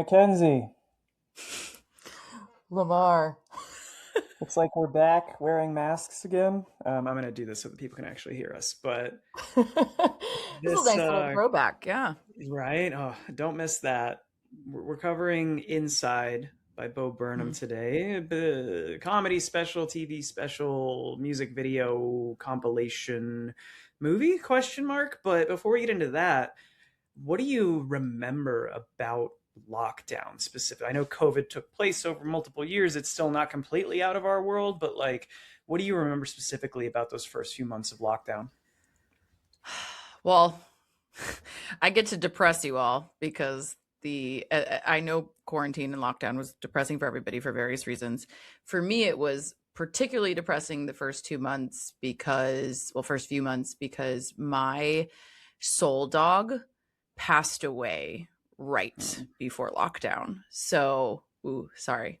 Mackenzie, Lemar. looks like we're back wearing masks again. I'm going to do this so that people can actually hear us. But This is a this, nice little throwback. Yeah. right? Oh, don't miss that. We're covering Inside by Burnham Mhm. today. Comedy special, TV special, music video compilation movie? Question mark. But before we get into that, what do you remember about lockdown specifically? I know COVID took place over multiple years. It's still not completely out of our world, but like, what do you remember specifically about those first few months of lockdown? Well, I get to depress you all because I know quarantine and lockdown was depressing for everybody for various reasons. For me, it was particularly depressing the first 2 months because, well, first few months because my soul dog passed away right Hmm. before lockdown. So, ooh, sorry.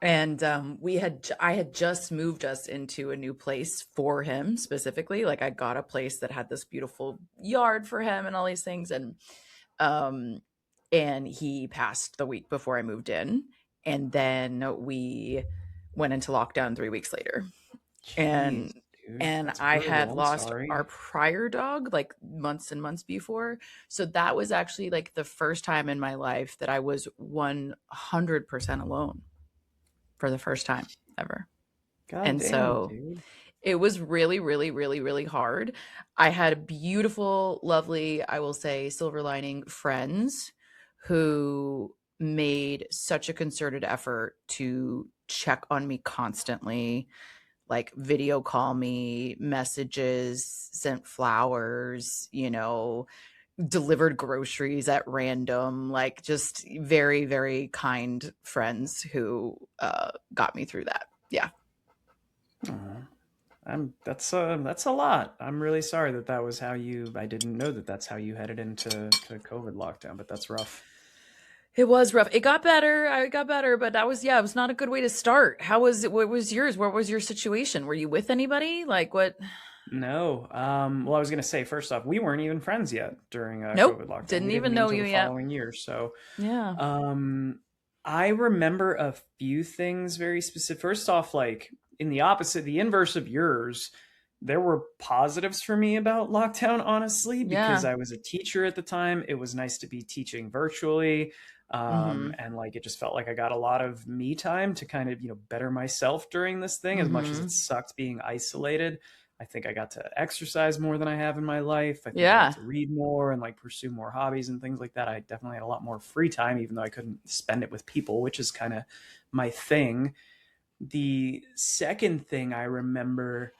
And I had just moved us into a new place for him specifically. Like I got a place that had this beautiful yard for him and all these things. Um, and he passed the week before I moved in. And then we went into lockdown 3 weeks later. Jeez, And dude, and that's I brutal. had I'm lost sorry. our prior dog like months and months before. So that was actually like the first time in my life that I was 100% alone for the first time ever. God And damn, so dude. it was really, really, really, really hard. I had beautiful, lovely, I will say, silver lining friends who made such a concerted effort to check on me constantly, like video call me, messages, sent flowers, delivered groceries at random, like just very, very kind friends who got me through that. Yeah. Aw. That's a lot. I'm really sorry that that was how you. I didn't know that that's how you headed into COVID lockdown, but that's rough. It was rough. It got better. I got better, but that was, yeah, it was not a good way to start. How was it? What was yours? What was your situation? Were you with anybody? Like what? No. Well, I was going to say, first off, we weren't even friends yet during Nope. COVID lockdown. We Didn't didn't even meet know until you the yet. following year. So, Yeah. um, I remember a few things very specific. First off, like in the opposite, the inverse of yours, there were positives for me about lockdown, honestly, because Yeah. I was a teacher at the time. It was nice to be teaching virtually. Mhm. And like it just felt like I got a lot of me time to kind of, better myself during this thing, as much as it Mhm. sucked being isolated. I think I got to exercise more than I have in my life. I think I got Yeah. to read more and like pursue more hobbies and things like that. I definitely had a lot more free time, even though I couldn't spend it with people, which is kind of my thing. The second thing I remember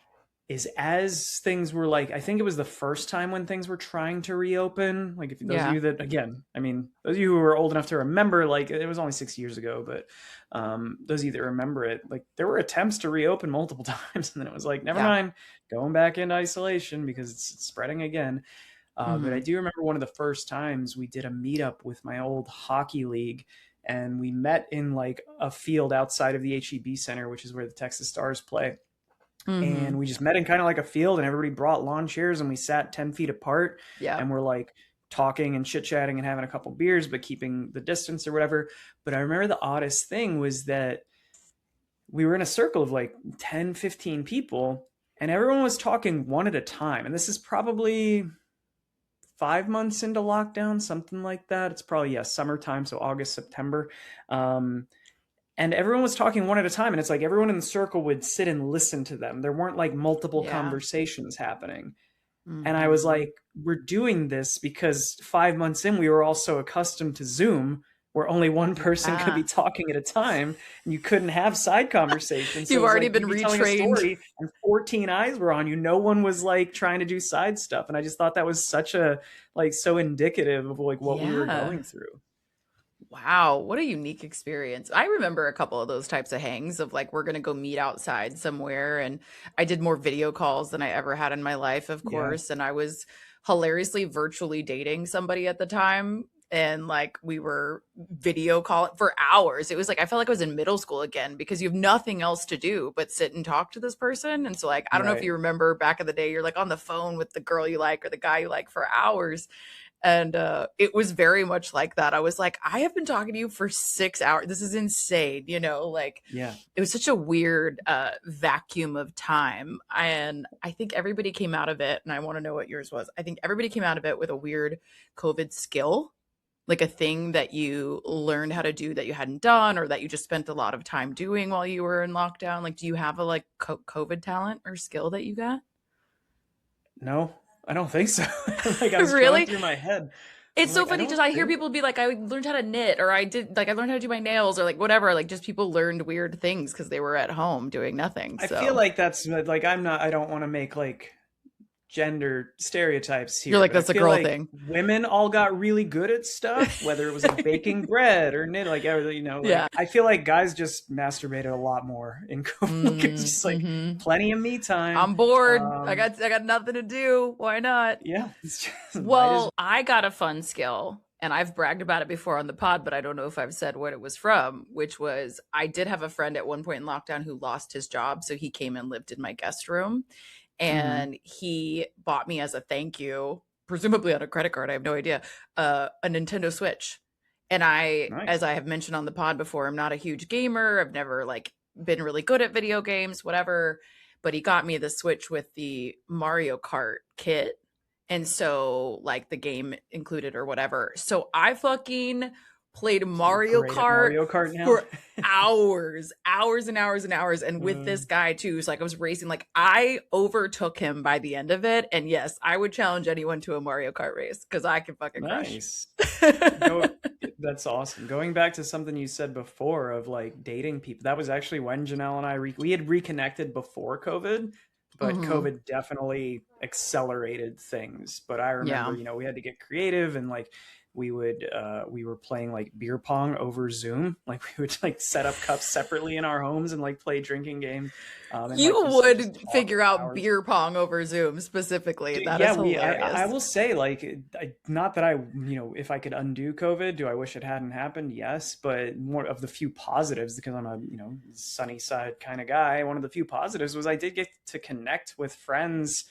is as things were like, I think it was the first time when things were trying to reopen. Like, if those of Yeah. you that, again, I mean, those of you who are old enough to remember, like, it was only 6 years ago, but those of you that remember it, like, there were attempts to reopen multiple times. And then it was like, never Yeah. mind, going back into isolation because it's spreading again. But I Mhm. do remember one of the first times we did a meetup with my old hockey league, and we met in like a field outside of the HEB Center, which is where the Texas Stars play. And Mhm. we just met in kind of like a field, and everybody brought lawn chairs, and we sat 10 feet apart, Yeah. and we're like talking and chit chatting and having a couple beers, but keeping the distance or whatever. But I remember the oddest thing was that we were in a circle of like 10, 15 people, and everyone was talking one at a time. And this is probably 5 months into lockdown, something like that. It's probably, yeah, summertime, so August, September. Um, and everyone was talking one at a time, and it's like everyone in the circle would sit and listen to them. There weren't like multiple Yeah. conversations happening. And I was Mhm. like, we're doing this because 5 months in, we were all so accustomed to Zoom, where only one person could be Yeah. talking at a time, and you couldn't have side conversations. So it You've was already like been you'd be telling a retrained. story, and 14 eyes were on you. No one was like trying to do side stuff, and I just thought that was such a like so indicative of like what we were Yeah. going through. Wow, what a unique experience. I remember a couple of those types of hangs of like, we're going to go meet outside somewhere. And I did more video calls than I ever had in my life, of Yeah. course. And I was hilariously virtually dating somebody at the time. And like, we were video calling for hours. It was like, I felt like I was in middle school again because you have nothing else to do but sit and talk to this person. And so, like, I don't know if Right. you remember back in the day, you're like on the phone with the girl you like or the guy you like for hours. And it was very much like that. I was like, I have been talking to you for 6 hours. This is insane. Like Yeah. it was such a weird vacuum of time. And I think everybody came out of it. And I want to know what yours was. I think everybody came out of it with a weird COVID skill, like a thing that you learned how to do that you hadn't done or that you just spent a lot of time doing while you were in lockdown. Like, do you have a like COVID talent or skill that you got? No, I don't think so. Like I was going Really? through my head. It's I'm so like, I funny because don't I hear think. people be like, I learned how to knit, or I learned how to do my nails, or like whatever. Like, just people learned weird things because they were at home doing nothing. I feel So like that's like I'm not. I don't want to make like gender stereotypes you're here, like, but I that's a feel girl like thing. women all got really good at stuff, whether it was like baking bread or knit, like everything, Yeah. like I feel like guys just masturbated a lot more in COVID. Like, it's just like Mm-hmm. plenty of me time. I'm bored. I Um, got I got nothing to do. Why not? yeah, it's just might as Well, I got a fun skill, and I've bragged about it before on the pod, but I don't know if I've said what it was from, which was I did have a friend at one point in lockdown who lost his job. So he came and lived in my guest room, well. and he bought me as a thank you, presumably on a credit card, I have no idea, a Nintendo Switch. And as Nice. I have mentioned on the pod before, I'm not a huge gamer. I've never like been really good at video games, whatever. But he got me the Switch with the Mario Kart kit. And so like the game included or whatever. So I fucking played So you're Mario great at Kart Mario Kart now. for hours and hours and hours. And with Uh, this guy too, so like I was racing, like I overtook him by the end of it. And yes, I would challenge anyone to a Mario Kart race because I can fucking crush. nice. Go. That's awesome. Going back to something you said before of like dating people, that was actually when Janelle and I we had reconnected before COVID, but Hmm. COVID definitely accelerated things. But I remember, Yeah. we had to get creative and like we were playing like beer pong over Zoom. Like we would like set up cups separately in our homes and like play drinking games. And like You you said, just would talk figure for out hours. beer pong over Zoom specifically. That Yeah, is I hilarious. will say, like, not that I, if I could undo COVID, do I wish it hadn't happened? Yes, but one of the few positives, because I'm a, sunny side kind of guy, one of the few positives was I did get to connect with friends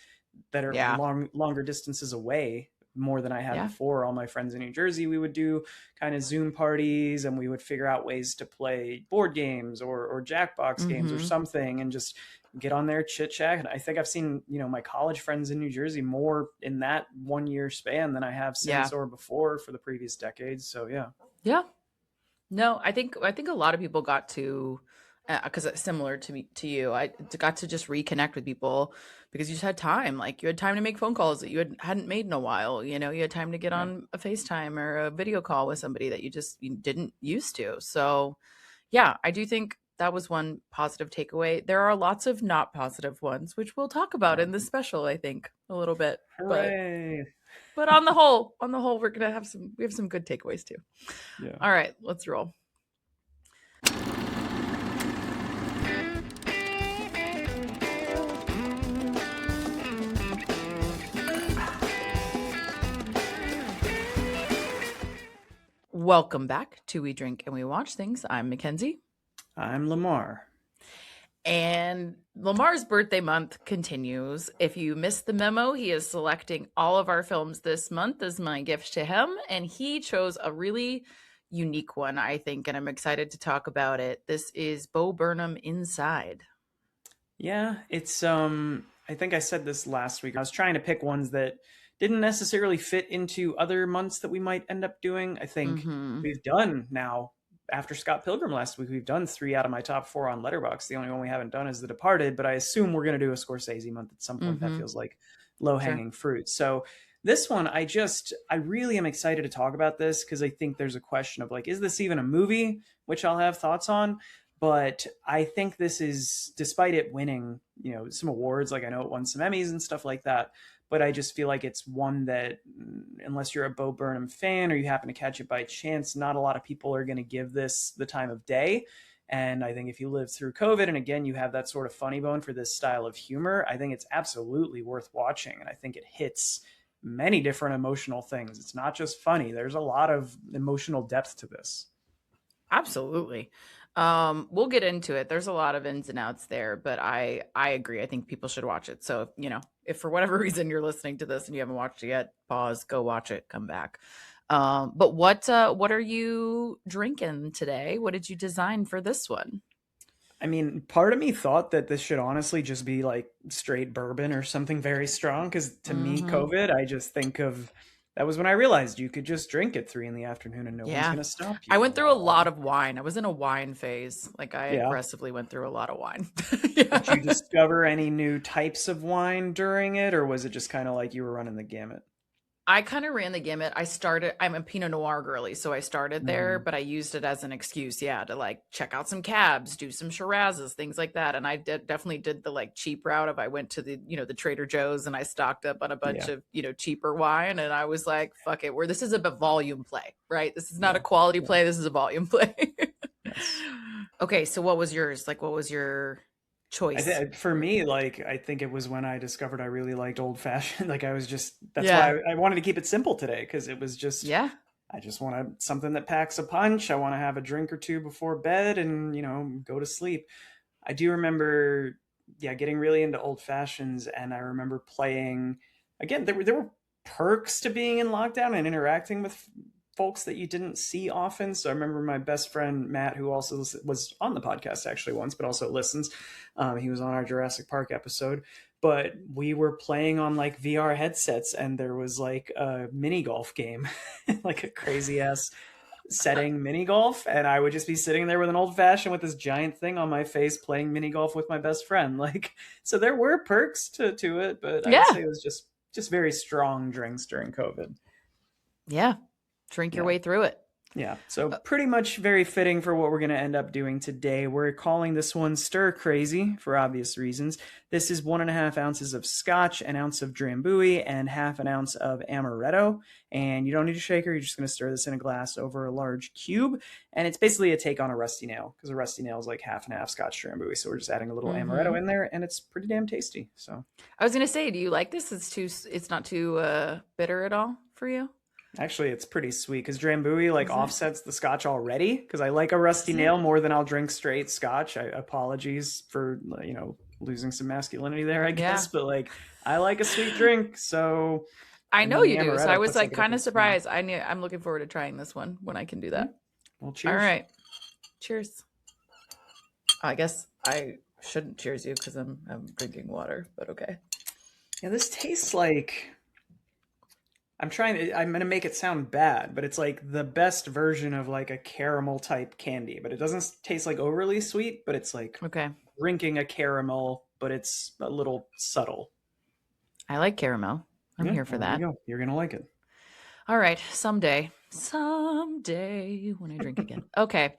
that are Yeah. longer distances away more than I had Yeah. before. All my friends in New Jersey, we would do kind of Zoom parties and we would figure out ways to play board games or Jackbox games or Hmm. something and just get on there, chit chat. And I think I've seen, my college friends in New Jersey more in that 1 year span than I have Yeah. since or before for the previous decades. So yeah. Yeah. No, I think a lot of people got to because it's similar to me to you. I got to just reconnect with people because you just had time. Like you had time to make phone calls that hadn't made in a while. You had time to get Yeah. on a FaceTime or a video call with somebody that you didn't used to. So, yeah, I do think that was one positive takeaway. There are lots of not positive ones, which we'll talk about Oh, in this special, I think, a little bit. But hooray. on the whole, we have some good takeaways too. Yeah. All right, let's roll. Welcome back to We Drink and We Watch Things. I'm Mackenzie. I'm Lemar. And Lamar's birthday month continues. If you missed the memo, he is selecting all of our films this month as my gift to him. And he chose a really unique one, I think, and I'm excited to talk about it. This is Bo Burnham Inside. Yeah, it's I think I said this last week. I was trying to pick ones that didn't necessarily fit into other months that we might end up doing. I think Mm-hmm. we've done now after Scott Pilgrim last week, we've done 3 out of my top 4 on Letterboxd. The only one we haven't done is The Departed, but I assume we're going to do a Scorsese month at some point. That Mm-hmm. feels like Sure. low-hanging fruit. So this one, I really am excited to talk about this because I think there's a question of like, is this even a movie? Which I'll have thoughts on. But I think this is, despite it winning, some awards, like I know it won some Emmys and stuff like that, but I just feel like it's one that, unless you're a Bo Burnham fan or you happen to catch it by chance, not a lot of people are going to give this the time of day. And I think if you live through COVID and again, you have that sort of funny bone for this style of humor, I think it's absolutely worth watching. And I think it hits many different emotional things. It's not just funny, there's a lot of emotional depth to this. Absolutely. We'll get into it. There's a lot of ins and outs there, but I agree. I think people should watch it. So, if for whatever reason you're listening to this and you haven't watched it yet, pause, go watch it, come back. But what are you drinking today? What did you design for this one? I mean, part of me thought that this should honestly just be like straight bourbon or something very strong. Because to me, Hmm. COVID, I just think of that was when I realized you could just drink at 3 in the afternoon and no one's Yeah. going to stop I you. went through a lot of wine. I was in a wine phase. Like I Yeah. aggressively went through a lot of wine. Did you Yeah. discover any new types of wine during it, or was it just kind of like you were running the gamut? I kind of ran the gamut. I'm a Pinot Noir girly, so I started there, Mm, but I used it as an excuse, yeah, to like check out some cabs, do some Shirazes, things like that. And I definitely did the like cheap route of I went to the Trader Joe's and I stocked up on a bunch yeah, of, cheaper wine. And I was like, fuck it, this is a volume play, right? This is not a yeah, quality yeah. play. This is a volume play. Yes. Okay, so what was yours? Like, what was your I choice? think for me, like I think it was when I discovered I really liked old fashioned. Like I was just that's why Yeah. I wanted to keep it simple today because it was just Yeah. I just want something that packs a punch. I want to have a drink or two before bed and go to sleep. I do remember, yeah, getting really into old fashions, and I remember playing. Again, there were perks to being in lockdown and interacting with folks that you didn't see often. So I remember my best friend Matt, who also was on the podcast actually once, but also listens. He was on our Jurassic Park episode, but we were playing on like VR headsets, and there was like a mini golf game, like a crazy ass setting mini golf, and I would just be sitting there with an old fashioned with this giant thing on my face playing mini golf with my best friend. Like, so there were perks to it, but I would Yeah. say it was just very strong drinks during COVID. Yeah. Drink your Yeah. way through it. Yeah, so pretty much very fitting for what we're going to end up doing today. We're calling this one Stir Crazy for obvious reasons. This is 1.5 ounces of scotch, an ounce of drambuie, and half an ounce of amaretto. And you don't need a shaker. You're just going to stir this in a glass over a large cube. And it's basically a take on a rusty nail because a rusty nail is like half and half scotch drambuie. So we're just adding a little amaretto Hmm. in there, and it's pretty damn tasty. So I was gonna say, do you like this? It's not too bitter at all for you, actually, it's pretty sweet because Drambuie like is it? offsets the scotch already. Because I like a rusty Is it? nail more than I'll drink straight scotch. Apologies for losing some masculinity there, I Yeah, guess. But like, I like a sweet drink, so I and know then the you do. So I amaretto was puts like like a kind of different spin. surprised. I'm looking forward to trying this one when I can do Yeah. that. Well, All cheers. right, cheers. I guess I shouldn't cheers you because I'm drinking water, but okay. Yeah, this tastes like I'm gonna make it sound bad, but it's like the best version of like a caramel type candy. But it doesn't taste like overly sweet, but it's like Okay, drinking a caramel, but it's a little subtle. I like caramel. I'm Yeah, here for well, there you that. go. You're gonna like it. All right, someday when I drink again. Okay.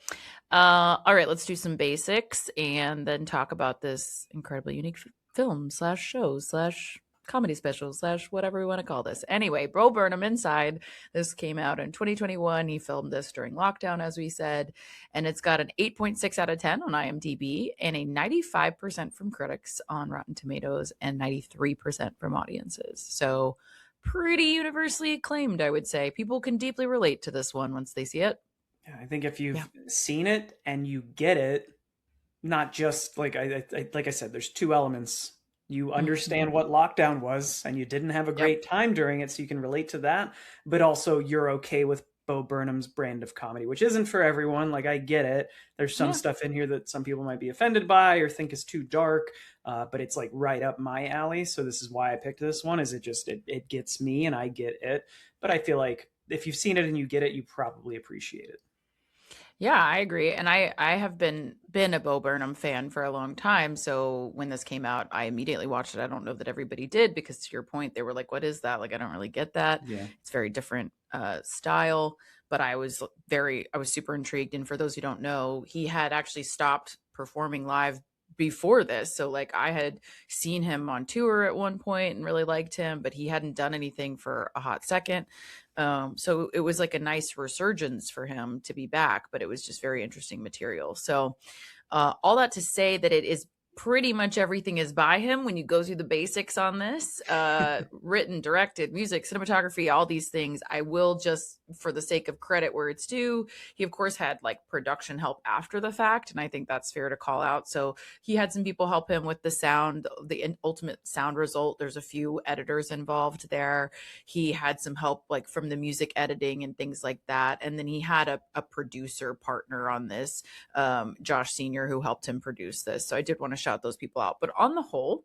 All right, let's do some basics and then talk about this incredibly unique film slash show slash comedy special slash whatever we want to call this. Anyway, Bro Burnham Inside. This came out in 2021. He filmed this during lockdown, as we said, and it's got an 8.6 out of 10 on IMDb and a 95% from critics on Rotten Tomatoes and 93% from audiences. So pretty universally acclaimed, I would say. People can deeply relate to this one once they see it. Yeah, I think if Yeah. you've seen it and you get it, not just like like I said, there's two elements. You Mhm. understand what lockdown was, and you didn't have a Yep. great time during it, so you can relate to that. But also, you're okay with Bo Burnham's brand of comedy, which isn't for everyone. Like I get it. There's some Yeah. stuff in here that some people might be offended by or think is too dark, but it's like right up my alley. So this is why I picked this one. Is it gets me, and I get it. But I feel like if you've seen it and you get it, you probably appreciate it. Yeah, I agree. And I have been a Bo Burnham fan for a long time. So when this came out, I immediately watched it. I don't know that everybody did because to your point, they were like, what is that? Like I don't really get that. Yeah. It's very different style. But I was super intrigued. And for those who don't know, he had actually stopped performing live before this. So like I had seen him on tour at one point and really liked him, but he hadn't done anything for a hot second. So it was like a nice resurgence for him to be back, but it was just very interesting material. So all that to say that it is pretty much everything is by him when you go through the basics on this written, directed, music, cinematography, all these things. I will just for the sake of credit where it's due, he of course had like production help after the fact, and I think that's fair to call out. So he had some people help him with the sound, the ultimate sound result. There's a few editors involved there. He had some help like from the music editing and things like that, and then he had a producer partner on this, Josh Senior, who helped him produce this. So I did want to shout those people out. But on the whole,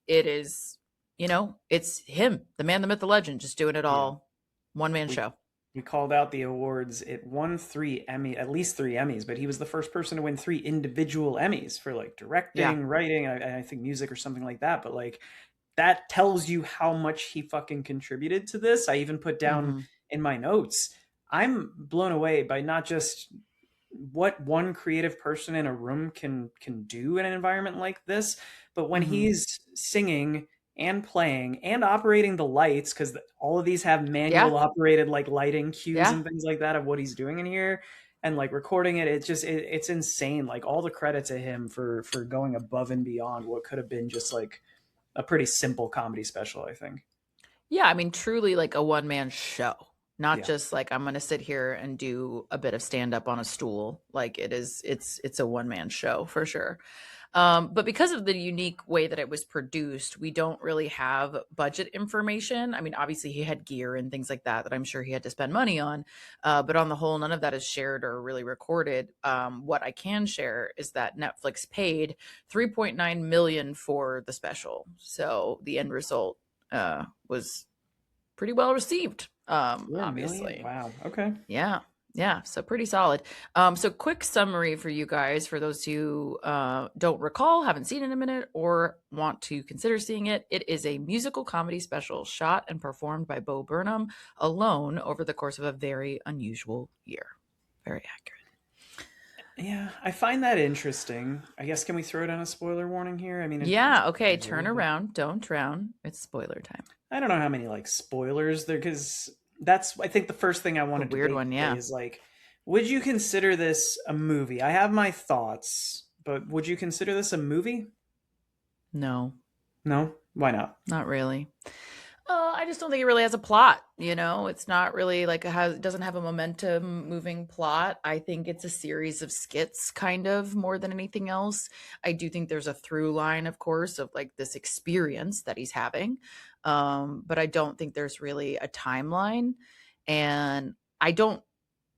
it is, it's him, the man, the myth, the legend, just doing it Yeah. all, one man We show. we called out the awards. It won at least three Emmys, but he was the first person to win three individual Emmys for like Yeah. directing, writing, and I think music or something like that. But like that tells you how much he fucking contributed to this. I even put down Mm-hmm. in my notes, I'm blown away by not just what one creative person in a room can do in an environment like this, but when Mm-hmm. he's singing and playing and operating the lights, because all of these have Yeah. manual operated like lighting cues Yeah. and things like that of what he's doing in here, and like recording it, it's insane. Like all the credit to him for going above and beyond what could have been just like a pretty simple comedy special, I think. Yeah, I mean, truly like a one man show, not Yeah. just like I'm going to sit here and do a bit of stand up on a stool. Like it's a one man show for sure. But because of the unique way that it was produced, we don't really have budget information. I mean, obviously he had gear and things like that I'm sure he had to spend money on. But on the whole, none of that is shared or really recorded. What I can share is that Netflix paid 3.9 million for the special. So the end result was pretty well received, 4 million, obviously. wow, okay. Yeah. Yeah. So pretty solid. So quick summary for you guys, for those who don't recall, haven't seen it in a minute, or want to consider seeing it. It is a musical comedy special shot and performed by Bo Burnham alone over the course of a very unusual year. Very accurate. Yeah, I find that interesting. I guess, can we throw down a spoiler warning here? I mean, Yeah. Okay. it's Turn early, but around. Don't drown. It's spoiler time. I don't know how many like spoilers there, because that's, I think, the first thing I It's want a to weird debate one. today Yeah. is like, would you consider this a movie? I have my thoughts, but would you consider this a movie? No, No? Why not? not really. I just don't think it really has a plot. It's not really like it doesn't have a momentum moving plot. I think it's a series of skits, kind of more than anything else. I do think there's a through line, of course, of like this experience that he's having, but I don't think there's really a timeline, and I don't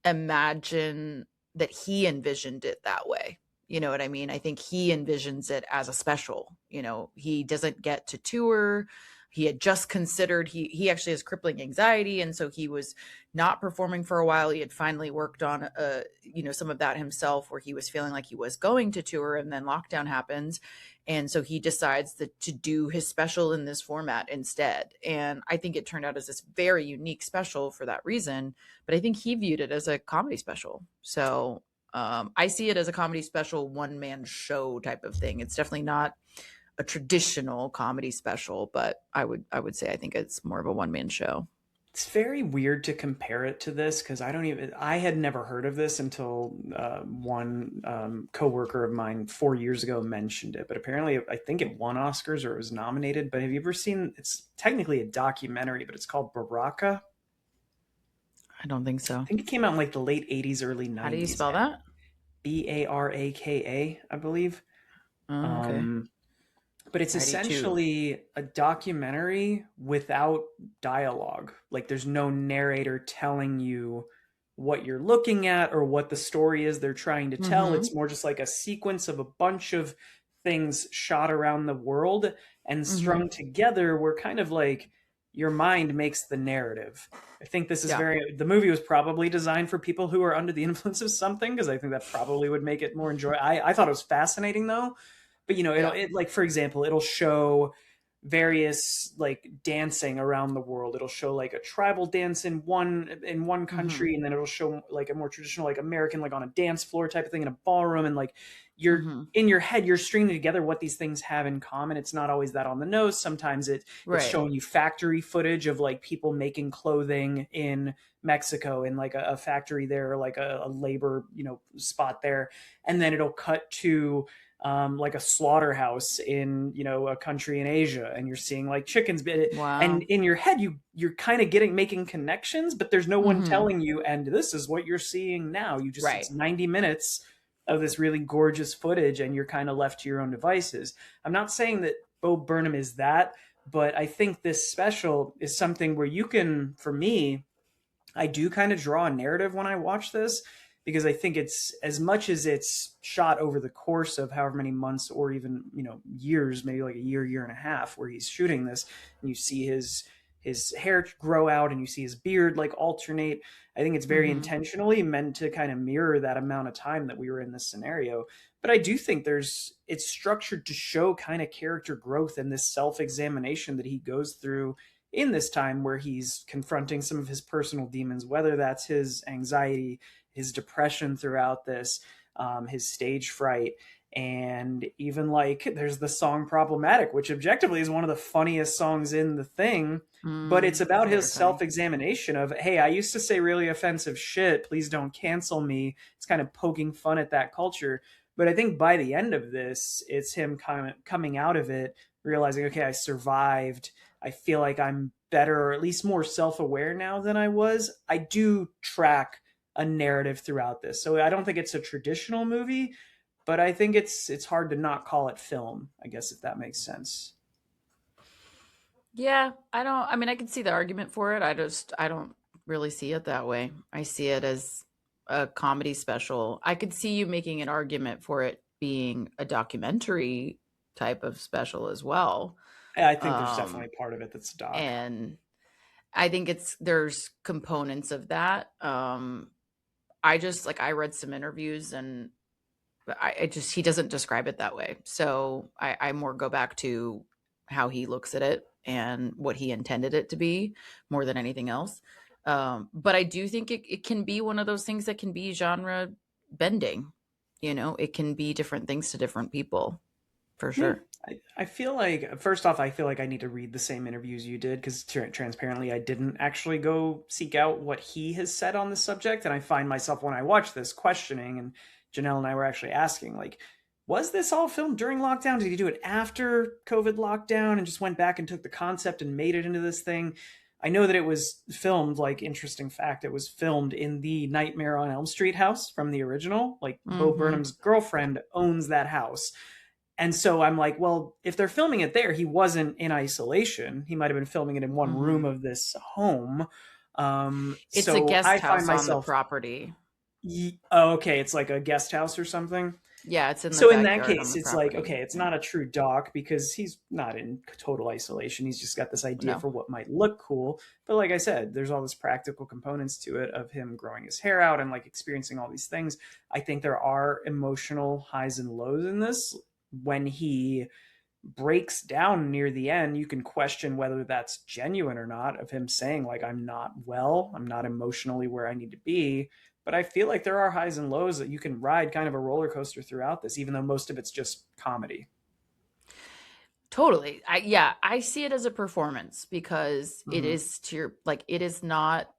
imagine that he envisioned it that way. You know what I mean? I think he envisions it as a special. He doesn't get to tour. He had just considered, he actually has crippling anxiety, and so he was not performing for a while. He had finally worked on some of that himself, where he was feeling like he was going to tour, and then lockdown happens, and so he decides to do his special in this format instead. And I think it turned out as this very unique special for that reason, but I think he viewed it as a comedy special. So I see it as a comedy special, one man show type of thing. It's definitely not a traditional comedy special, but I would say I think it's more of a one man show. It's very weird to compare it to this, because I had never heard of this until one coworker of mine 4 years ago mentioned it. But apparently, I think it won Oscars or it was nominated. But have you ever seen? It's technically a documentary, but it's called Baraka. I don't think I so. think it came out in like the late '80s, early How do you '90s. spell that? Baraka, I believe. Oh, okay. Um, but it's I do too. essentially a documentary without dialogue. Like there's no narrator telling you what you're looking at or what the story is they're trying to tell. Mm-hmm. It's more just like a sequence of a bunch of things shot around the world and Mm-hmm. strung together, where kind of like your mind makes the narrative. I think this is Yeah. the movie was probably designed for people who are under the influence of something, because I think that probably would make it more enjoyable. I thought it was fascinating though, but Yeah. like, for example, it'll show various like dancing around the world. It'll show like a tribal dance in one Mm-hmm. country, and then it'll show like a more traditional like American, like on a dance floor type of thing in a ballroom. And like you're Mm-hmm. in your head, you're stringing together what these things have in common. It's not always that on the nose. Sometimes it's Right. showing you factory footage of like people making clothing in Mexico, in like a factory there, or like a labor spot there. And then it'll cut to like a slaughterhouse in, you know, a country in Asia, and you're seeing like chickens, and Wow. in your head you're kind of getting making connections, but there's no one Mhm. telling you, and this is what you're seeing now. You just, Right. it's 90 minutes of this really gorgeous footage, and you're kind of left to your own devices. I'm not saying that Bo Burnham is that, but I think this special is something where you can, for me, I do kind of draw a narrative when I watch this, because I think it's, as much as it's shot over the course of however many months or even, you know, years, maybe like a year, year and a half, where he's shooting this, and you see his hair grow out and you see his beard like alternate. I think it's very Mhm. intentionally meant to kind of mirror that amount of time that we were in this scenario. But I do think it's structured to show kind of character growth and this self-examination that he goes through in this time, where he's confronting some of his personal demons, whether that's his anxiety, his depression throughout this, his stage fright. And even like there's the song Problematic, which objectively is one of the funniest songs in the thing, but it's It's about very his funny. self-examination of, hey, I used to say really offensive shit, please don't cancel me. It's kind of poking fun at that culture. But I think by the end of this, it's him kind of coming out of it, realizing, okay, I survived. I feel like I'm better, or at least more self-aware now than I was. I do track a narrative throughout this. So I don't think it's a traditional movie, but I think it's hard to not call it film, I guess, if that makes sense. Yeah, I mean, I can see the argument for it. I don't really see it that way. I see it as a comedy special. I could see you making an argument for it being a documentary type of special as well. I think there's Um, definitely part of it that's doc. and I think there's components of that. I just like I read some interviews and I just he doesn't describe it that way. So I more go back to how he looks at it and what he intended it to be more than anything else. But I do think it can be one of those things that can be genre bending. You know, it can be different things to different people for Yeah. sure. I feel like, first off, I feel like I need to read the same interviews you did, because transparently, I didn't actually go seek out what he has said on the subject. And I find myself, when I watch this, questioning, and Janelle and I were actually asking, like, was this all filmed during lockdown? Did he do it after COVID lockdown and just went back and took the concept and made it into this thing? I know that it was filmed, like, interesting fact, it was filmed in the Nightmare on Elm Street house from the original. Like, Bo Mm-hmm. Burnham's girlfriend owns that house. And so I'm like, well, if they're filming it there, he wasn't in isolation. He might have been filming it in one room Mm-hmm. of this home. It's a So I guest find house on the myself, property. oh, okay, it's like a guest house or something. Yeah, it's in the So in that backyard on case, the it's like, property. okay, it's Yeah. not a true doc, because he's not in total isolation. He's just got this idea No. for what might look cool. But like I said, there's all this practical components to it, of him growing his hair out and like experiencing all these things. I think there are emotional highs and lows in this. When he breaks down near the end, you can question whether that's genuine or not, of him saying, like, I'm not well, I'm not emotionally where I need to be. But I feel like there are highs and lows that you can ride, kind of a roller coaster throughout this, even though most of it's just comedy. Totally. I see it as a performance because it Mm-hmm. is to your like it is not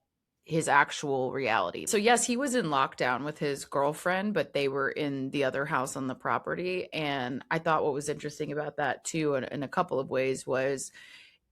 his actual reality. So yes, he was in lockdown with his girlfriend, but they were in the other house on the property. And I thought what was interesting about that too, in a couple of ways, was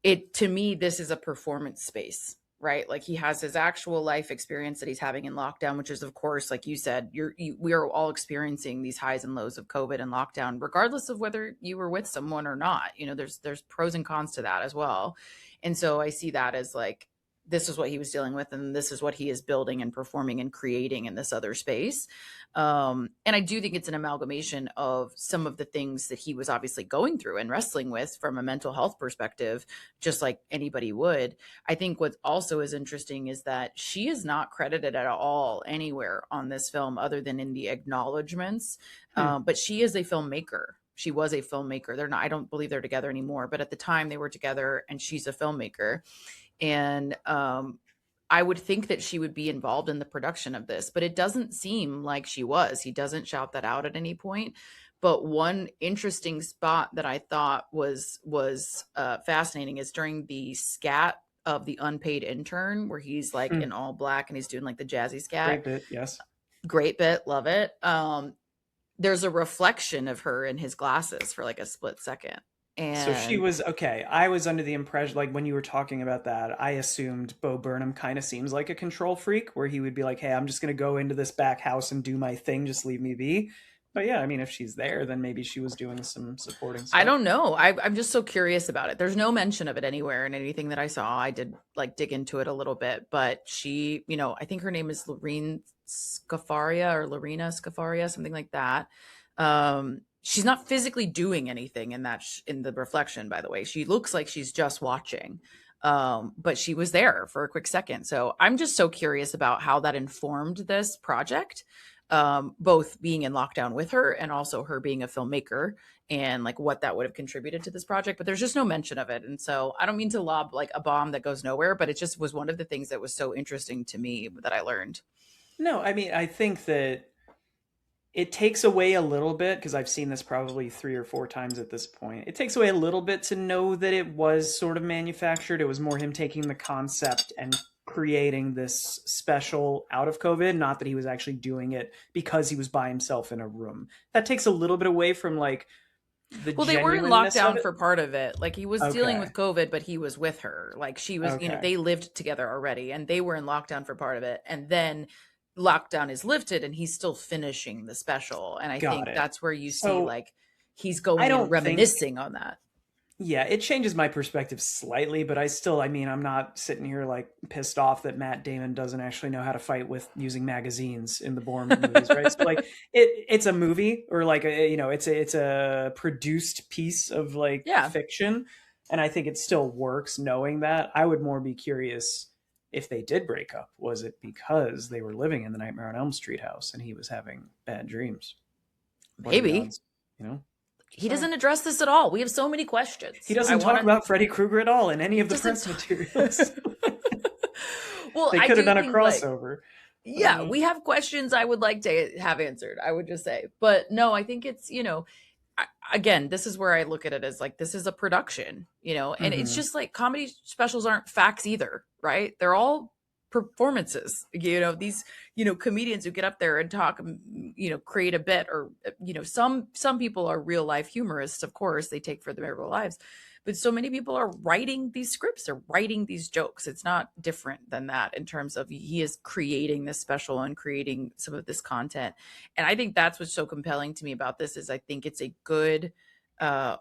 it to me, this is a performance space, right? Like he has his actual life experience that he's having in lockdown, which is, of course, like you said, we are all experiencing these highs and lows of COVID and lockdown, regardless of whether you were with someone or not. You know, there's pros and cons to that as well. And so I see that as like, this is what he was dealing with, and this is what he is building and performing and creating in this other space. And I do think it's an amalgamation of some of the things that he was obviously going through and wrestling with from a mental health perspective, just like anybody would. I think what also is interesting is that she is not credited at all anywhere on this film other than in the acknowledgments. Hmm. But she is a filmmaker. She was a filmmaker. They're not, I don't believe they're together anymore, but at the time they were together, and she's a filmmaker. And I would think that she would be involved in the production of this, but it doesn't seem like she was. He doesn't shout that out at any point. But one interesting spot that I thought was fascinating is during the scat of the unpaid intern, where he's like Hmm. in all black and he's doing like the jazzy scat. Great bit, yes. Great bit, love it. there's a reflection of her in his glasses for like a split second. So she And was okay. I was under the impression, like when you were talking about that, I assumed Bo Burnham kind of seems like a control freak, where he would be like, "Hey, I'm just gonna go into this back house and do my thing. Just leave me be." But yeah, I mean, if she's there, then maybe she was doing some supporting I stuff. don't know. I'm just so curious about it. There's no mention of it anywhere in anything that I saw. I did like dig into it a little bit, but she, I think her name is Lorene Scafaria or Lorena Scafaria, something like that. She's not physically doing anything in that in the reflection, by the way. She looks like she's just watching. But she was there for a quick second. So I'm just so curious about how that informed this project. Both being in lockdown with her and also her being a filmmaker and like what that would have contributed to this project, but there's just no mention of it. And so I don't mean to lob like a bomb that goes nowhere, but it just was one of the things that was so interesting to me that I learned. No, I mean, I think that it takes away a little bit because I've seen this probably 3 or 4 times at this point. It takes away a little bit to know that it was sort of manufactured. It was more him taking the concept and creating this special out of COVID, not that he was actually doing it because he was by himself in a room. That takes a little bit away from like the Well, they were in genuineness of lockdown it. for part of it. Like he was dealing Okay. with COVID, but he was with her. Like she was, Okay. they lived together already and they were in lockdown for part of it. And then lockdown is lifted and he's still finishing the special. And I Got think it. that's where you see So like he's I going and don't think reminiscing on that. yeah, it changes my perspective slightly, but I mean, I'm not sitting here like pissed off that Matt Damon doesn't actually know how to fight with using magazines in the Bourne movies, right? So like it's a movie or like it's a produced piece of like Yeah. fiction, and I think it still works knowing that. I would more be curious if they did break up, was it because they were living in the Nightmare on Elm Street house and he was having bad dreams? What are the Maybe. odds, you know? Just He saying. doesn't address this at all. We have so many He questions. I doesn't want talk to, about Freddy Krueger at all in any he of the doesn't. press materials. Well, They I could have do done a think like, crossover. yeah, we have questions I would like to have answered, I would just say. But no, I think it's, again, this is where I look at it as like, this is a production, and it's Hmm. just like comedy specials aren't facts either, right? They're all performances, these, comedians who get up there and talk, create a bit or, some people are real life humorists, of course, they take for their real lives. But so many people are writing these scripts, they're writing these jokes. It's not different than that in terms of he is creating this special and creating some of this content. And I think that's what's so compelling to me about this is I think it's a good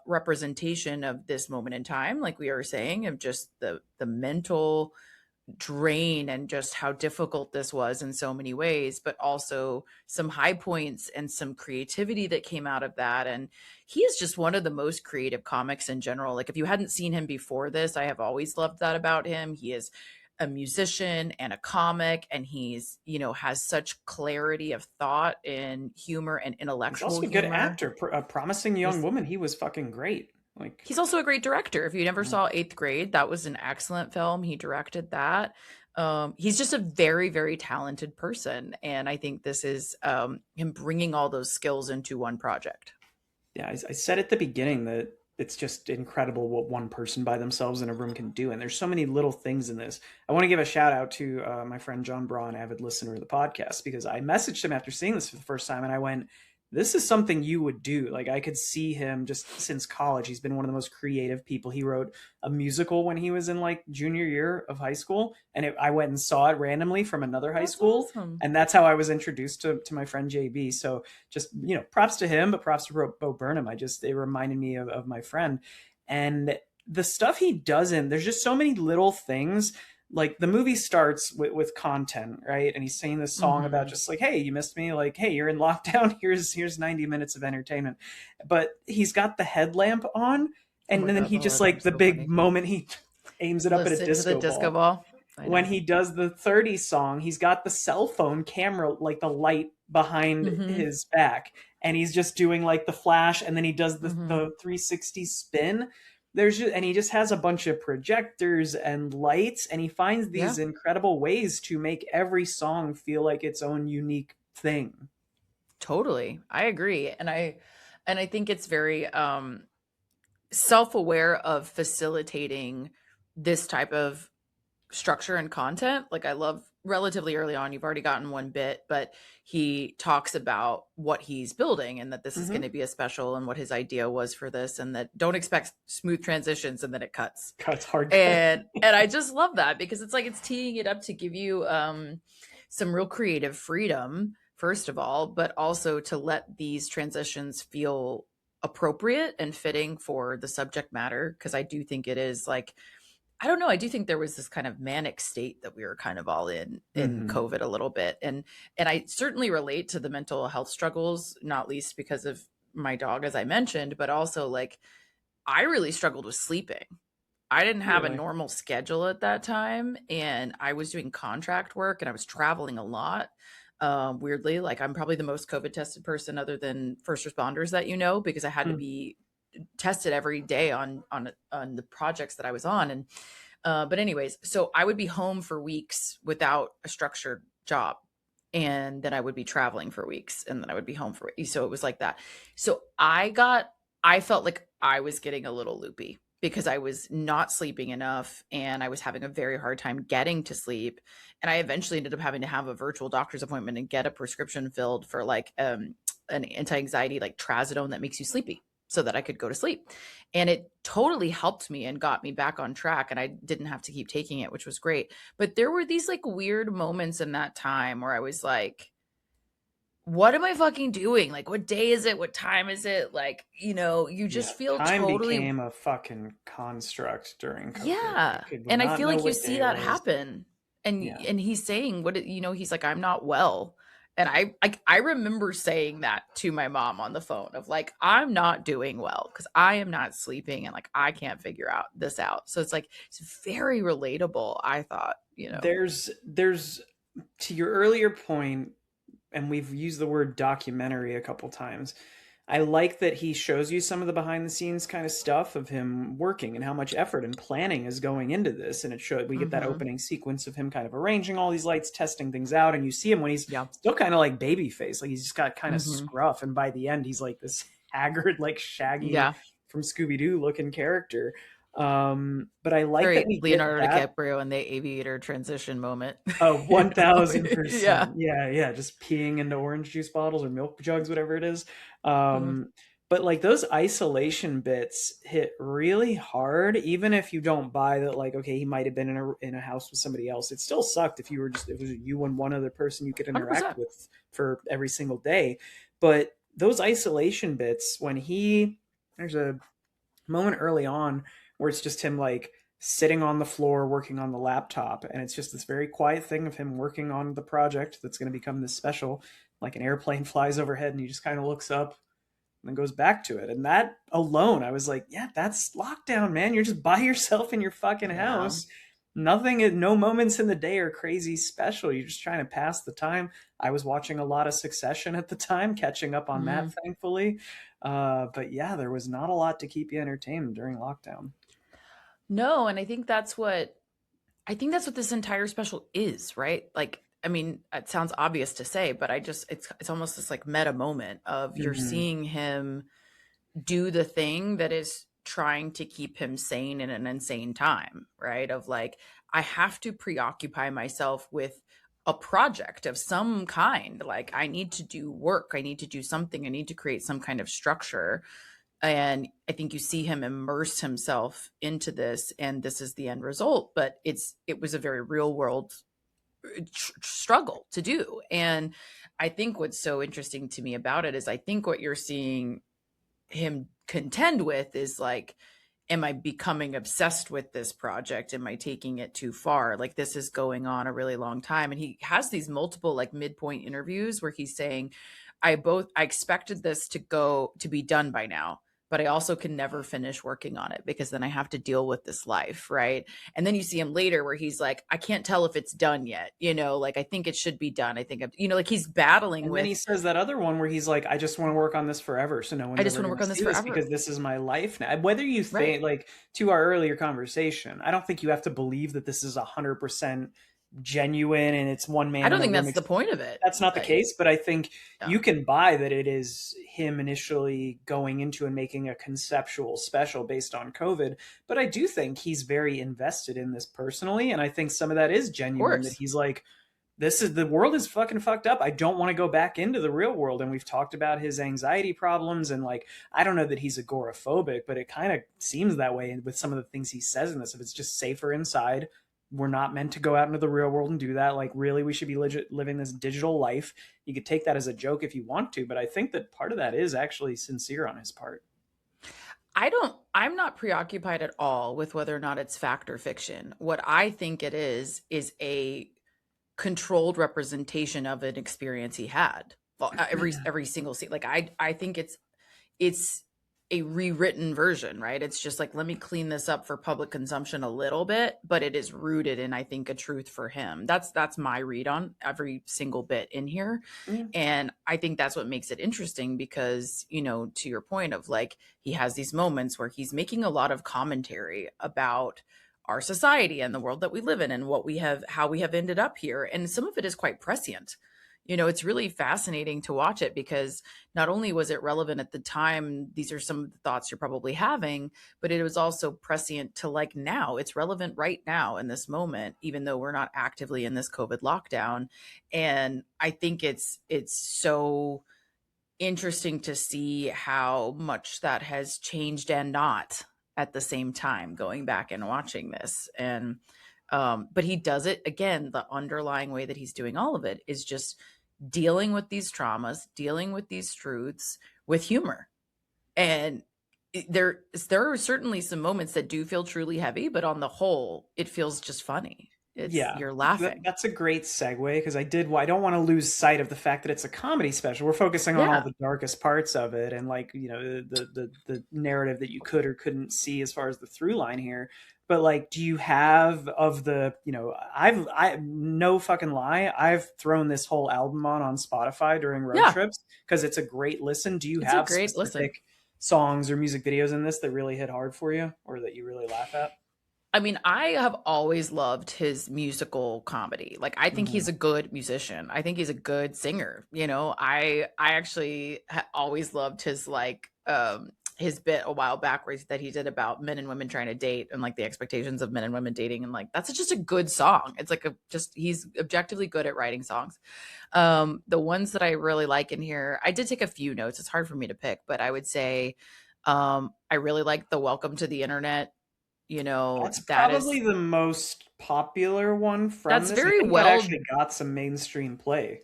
representation of this moment in time, like we were saying, of just the mental drain and just how difficult this was in so many ways, but also some high points and some creativity that came out of that. And he is just one of the most creative comics in general. Like if you hadn't seen him before this, I have always loved that about him. He is a musician and a comic, and he's, has such clarity of thought and humor and He's intellectual also a good humor. actor. A promising young He's woman. He was fucking great. Like, He's also a great director. If you never saw Eighth Grade, that was an excellent film. He directed that. He's just a very, very talented person, and I think this is him bringing all those skills into one project. yeah, I said at the beginning that it's just incredible what one person by themselves in a room can do. And there's so many little things in this. I want to give a shout out to my friend John Braun, avid listener of the podcast, because I messaged him after seeing this for the first time and I went, this is something you would do. Like I could see him just since college. He's been one of the most creative people. He wrote a musical when he was in like junior year of high school. And I went and saw it randomly from another high That's school. awesome. And that's how I was introduced to my friend JB. So just props to him, but props to Bo Burnham. It reminded me of my friend, and the stuff he does in there's just so many little things. Like the movie starts with content, right? And he's singing this song about Mm-hmm. just like, hey, you missed me, like, hey, you're in lockdown, here's 90 minutes of entertainment. But he's got the headlamp on, Oh and my then god, he the just hologram like the so big funny. moment he aims it up at a Listen to the disco disco ball ball. I when know. he does the 30 song, he's got the cell phone camera, like the light behind Mm-hmm. his back, and he's just doing like the flash, and then he does Mm-hmm. the 360 spin. And he just has a bunch of projectors and lights, and he finds Yeah, these incredible ways to make every song feel like its own unique thing. totally. I agree, and I think it's very self-aware of facilitating this type of structure and content. Like I love relatively early on. You've already gotten one bit, but he talks about what he's building and that this is going Mm-hmm. to be a special and what his idea was for this, and that don't expect smooth transitions, and then it cuts. Cuts, hard cut. And I just love that because it's like it's teeing it up to give you some real creative freedom, first of all, but also to let these transitions feel appropriate and fitting for the subject matter. Because I do think it is like, I don't know, I do think there was this kind of manic state that we were kind of all in Mm-hmm. COVID a little bit. And I certainly relate to the mental health struggles, not least because of my dog, as I mentioned, but also like I really struggled with sleeping. I didn't have a Really? normal schedule at that time, and I was doing contract work and I was traveling a lot. Weirdly, like I'm probably the most COVID tested person other than first responders that you know, because I had to Hmm. be tested every day on the projects that I was on. And but anyways, so I would be home for weeks without a structured job, and then I would be traveling for weeks, and then I would be home for weeks. So it was like that. So I felt like I was getting a little loopy because I was not sleeping enough and I was having a very hard time getting to sleep. And I eventually ended up having to have a virtual doctor's appointment and get a prescription filled for like an anti-anxiety like trazodone that makes you sleepy so that I could go to sleep. And it totally helped me and got me back on track, and I didn't have to keep taking it, which was great. But there were these like weird moments in that time where I was like, what am I fucking doing? Like, what day is it? What time is it? Like, you Yeah, just feel time totally, became a fucking construct during COVID. yeah. I could And I not feel know like you what see day it that was. happen. And Yeah. and he's saying he's like, I'm not well. And I remember saying that to my mom on the phone of like, I'm not doing well because I am not sleeping and like I can't figure out this out. So it's like it's very relatable, I thought. There's to your earlier point, and we've used the word documentary a couple times. I like that he shows you some of the behind the scenes kind of stuff of him working and how much effort and planning is going into this. And we get that Mm-hmm. opening sequence of him kind of arranging all these lights, testing things out. And you see him when he's Yeah. still kind of like baby face, like he's just got kind of Mm-hmm. scruff. And by the end, he's like this haggard, like Shaggy Yeah. from Scooby Doo looking character. But I like that Very we get Leonardo that. DiCaprio and the aviator transition moment. Oh, Yeah. 1000%. Yeah, yeah. Just peeing into orange juice bottles or milk jugs, whatever it is. Mhm. Um, but like those isolation bits hit really hard, even if you don't buy that, like, okay, he might have been in a house with somebody else. It still sucked if it was you and one other person you could interact 100%. with for every single day. But those isolation bits, there's a moment early on where it's just him like sitting on the floor working on the laptop, and it's just this very quiet thing of him working on the project that's going to become this special. Like an airplane flies overhead and he just kind of looks up and then goes back to it. And that alone, I was like, yeah, that's lockdown, man. You're just by yourself in your fucking Yeah. house. Nothing, no moments in the day are crazy special. You're just trying to pass the time. I was watching a lot of Succession at the time, catching up on that, Mhm. thankfully. But yeah, there was not a lot to keep you entertained during lockdown. No, and I think that's what this entire special is, right? Like, I mean, it sounds obvious to say, but it's almost this like meta moment of you're Mm-hmm. seeing him do the thing that is trying to keep him sane in an insane time, right? Of like, I have to preoccupy myself with a project of some kind. Like, I need to do work, I need to do something, I need to create some kind of structure. And I think you see him immerse himself into this, and this is the end result. But it was a very real world struggle to do. And I think what's so interesting to me about it is I think what you're seeing him contend with is like, am I becoming obsessed with this project? Am I taking it too far? Like, this is going on a really long time. And he has these multiple like midpoint interviews where he's saying, I expected this to be done by now, but I also can never finish working on it because then I have to deal with this life, right? And then you see him later where he's like, I can't tell if it's done yet, like I think it should be done. I think like he's battling And then he with, says that other one where he's like, I just want to work on this forever. So no I one's just ever want to going work to on this see this forever. because this is my life now. Whether you Right. think, like, to our earlier conversation, I don't think you have to believe that this is 100% genuine and it's one I man in don't a think room. that's the point of it. That's not the Right. case, but I think Yeah. you can buy that it is him initially going into and making a conceptual special based on COVID. But I do think he's very invested in this personally. And I think some of that is Of genuine, that course. he's like, the world is fucking fucked up. I don't want to go back into the real world. And we've talked about his anxiety problems, and like, I don't know that he's agoraphobic, but it kind of seems that way with some of the things he says in this. If it's just safer inside, we're not meant to go out into the real world and do that. Like, really, we should be legit living this digital life. You could take that as a joke if you want to, but I think that part of that is actually sincere on his part. I'm not preoccupied at all with whether or not it's fact or fiction. What I think it is a controlled representation of an experience he had. Well, every single scene. Like I think it's a rewritten version, right? It's just like, let me clean this up for public consumption a little bit, but it is rooted in, I think, a truth for him. That's my read on every single bit in here. Yeah. And I think that's what makes it interesting because, to your point of like, he has these moments where he's making a lot of commentary about our society and the world that we live in and how we have ended up here. And some of it is quite prescient. It's really fascinating to watch it because not only was it relevant at the time, these are some of the thoughts you're probably having, but it was also prescient to like now. It's relevant right now in this moment, even though we're not actively in this COVID lockdown. And I think it's so interesting to see how much that has changed and not at the same time going back and watching this. And but he does it again, the underlying way that he's doing all of it is just dealing with these traumas, dealing with these truths with humor. And there are certainly some moments that do feel truly heavy, but on the whole, it feels just funny. You're laughing. That's a great segue because I don't want to lose sight of the fact that it's a comedy special. We're focusing on all Yeah. the darkest parts of it and like, the narrative that you could or couldn't see as far as the through line here. But like, do you have of the, I no fucking lie, I've thrown this whole album on Spotify during road Yeah. trips because it's a great listen. Do you It's a have great listen. specific songs or music videos in this that really hit hard for you or that you really laugh at? I mean, I have always loved his musical comedy. Like, I think Mhm. he's a good musician. I think he's a good singer. I actually always loved his bit a while back that he did about men and women trying to date and like the expectations of men and women dating, and like that's just a good song. It's like he's objectively good at writing songs. The ones that I really like in here, I did take a few notes. It's hard for me to pick, but I would say I really like the Welcome to the Internet. That's That is probably the most popular one from that's this. I very think that well. actually got some mainstream play.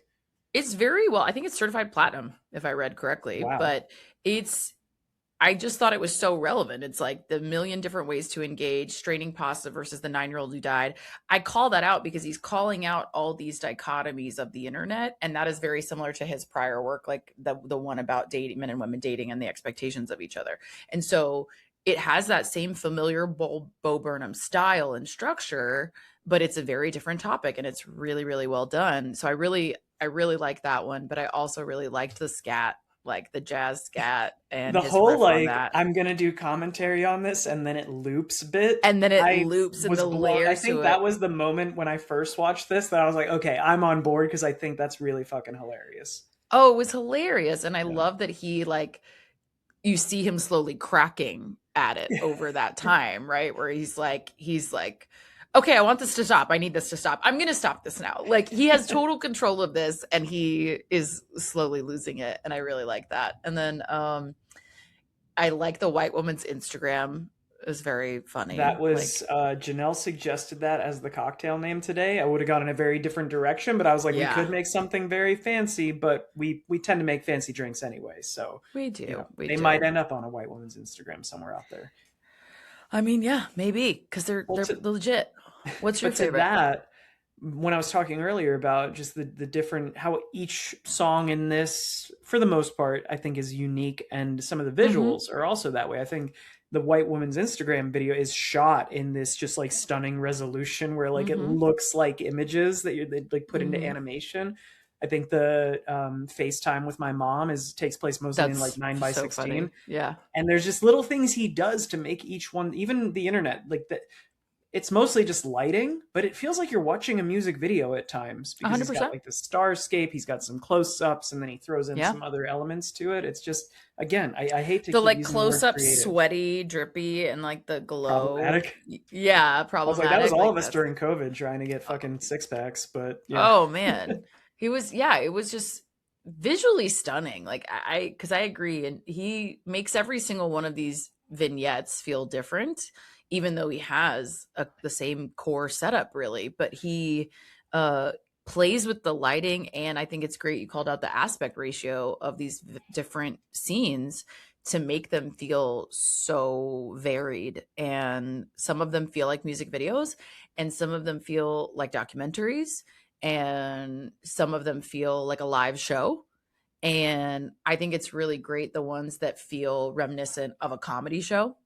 It's very well. I think it's certified platinum, if I read correctly. Wow. But I just thought it was so relevant. It's like the million different ways to engage, straining pasta versus the 9-year-old who died. I call that out because he's calling out all these dichotomies of the internet. And that is very similar to his prior work, like the one about dating, men and women dating and the expectations of each other. And so it has that same familiar Bo Burnham style and structure, but it's a very different topic and it's really, really well done. So I really like that one, but I also really liked the scat, like the jazz scat and The his whole riff on like that. I'm gonna do commentary on this and then it loops bit. And then it I loops and was the blown. I layers to think that it. was the moment when I first watched this that I was like, okay, I'm on board because I think that's really fucking hilarious. Oh, it was hilarious. And I Yeah. love that you see him slowly cracking at it over that time, right? Where he's like, okay, I want this to stop. I need this to stop. I'm going to stop this now. Like he has total control of this and he is slowly losing it. And I really like that. And then, I like the white woman's Instagram. It was very funny. That was Like, Janelle suggested that as the cocktail name today. I would have gone in a very different direction, but I was like, we yeah, could make something very fancy, but we tend to make fancy drinks anyway. So, we do. We they might do. end up on a white woman's Instagram somewhere out there. I mean, yeah, maybe because Well, they're legit. What's your but to favorite? that, when I was talking earlier about just the different how each song in this, for the most part, I think is unique, and some of the Mm-hmm. visuals are also that way. I think the white woman's Instagram video is shot in this just like stunning resolution where like it Mm-hmm. looks like images that they like put into Mm-hmm. animation. I think the FaceTime with my mom takes place mostly in like That's 9 by so 16, funny. Yeah. and there's just little things he does to make each one, even the internet, like that it's mostly just lighting, but it feels like you're watching a music video at times because he's got 100%. like the starscape, he's got some close-ups, and then he throws in Yeah. some other elements to it. It's just, again, I hate to The keep like using the close word up, creative. sweaty, drippy, and like the glow. Problematic. Yeah, I was like, that was problematic. all Like of us that's, during COVID trying to get fucking six packs, but yeah. oh man. He was, yeah, it was just visually stunning. Like because I agree. And he makes every single one of these vignettes feel different, even though he has the same core setup, really. But he uh, plays with the lighting. And I think it's great you called out the aspect ratio of these different scenes to make them feel so varied. And some of them feel like music videos, and some of them feel like documentaries, and some of them feel like a live show. And I think it's really great the ones that feel reminiscent of a comedy show,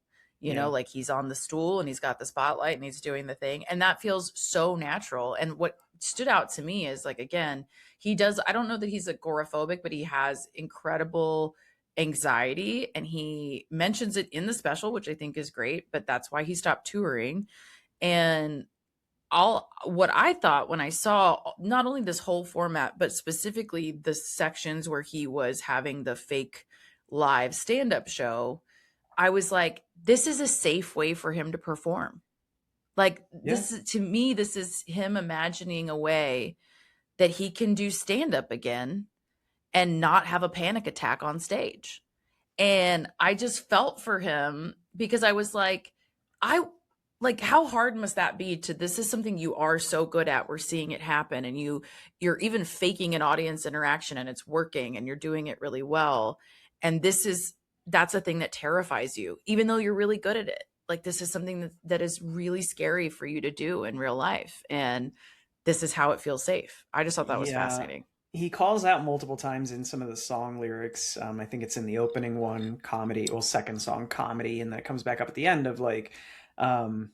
Yeah. like he's on the stool and he's got the spotlight and he's doing the thing. And that feels so natural. And what stood out to me is like, again, he does, I don't know that he's agoraphobic, but he has incredible anxiety. And he mentions it in the special, which I think is great, but that's why he stopped touring. And all what I thought when I saw not only this whole format, but specifically the sections where he was having the fake live stand-up show, I was like, this is a safe way for him to perform. Like Yeah. to me, this is him imagining a way that he can do stand-up again and not have a panic attack on stage. And I just felt for him because I was like, I like how hard must that be to this is something you are so good at. We're seeing it happen, and you're even faking an audience interaction and it's working and you're doing it really well. And that's a thing that terrifies you, even though you're really good at it. Like this is something that is really scary for you to do in real life. And this is how it feels safe. I just thought that was Yeah. fascinating. He calls out multiple times in some of the song lyrics. I think it's in the opening one, comedy, well, second song, comedy, and then it comes back up at the end of like, um,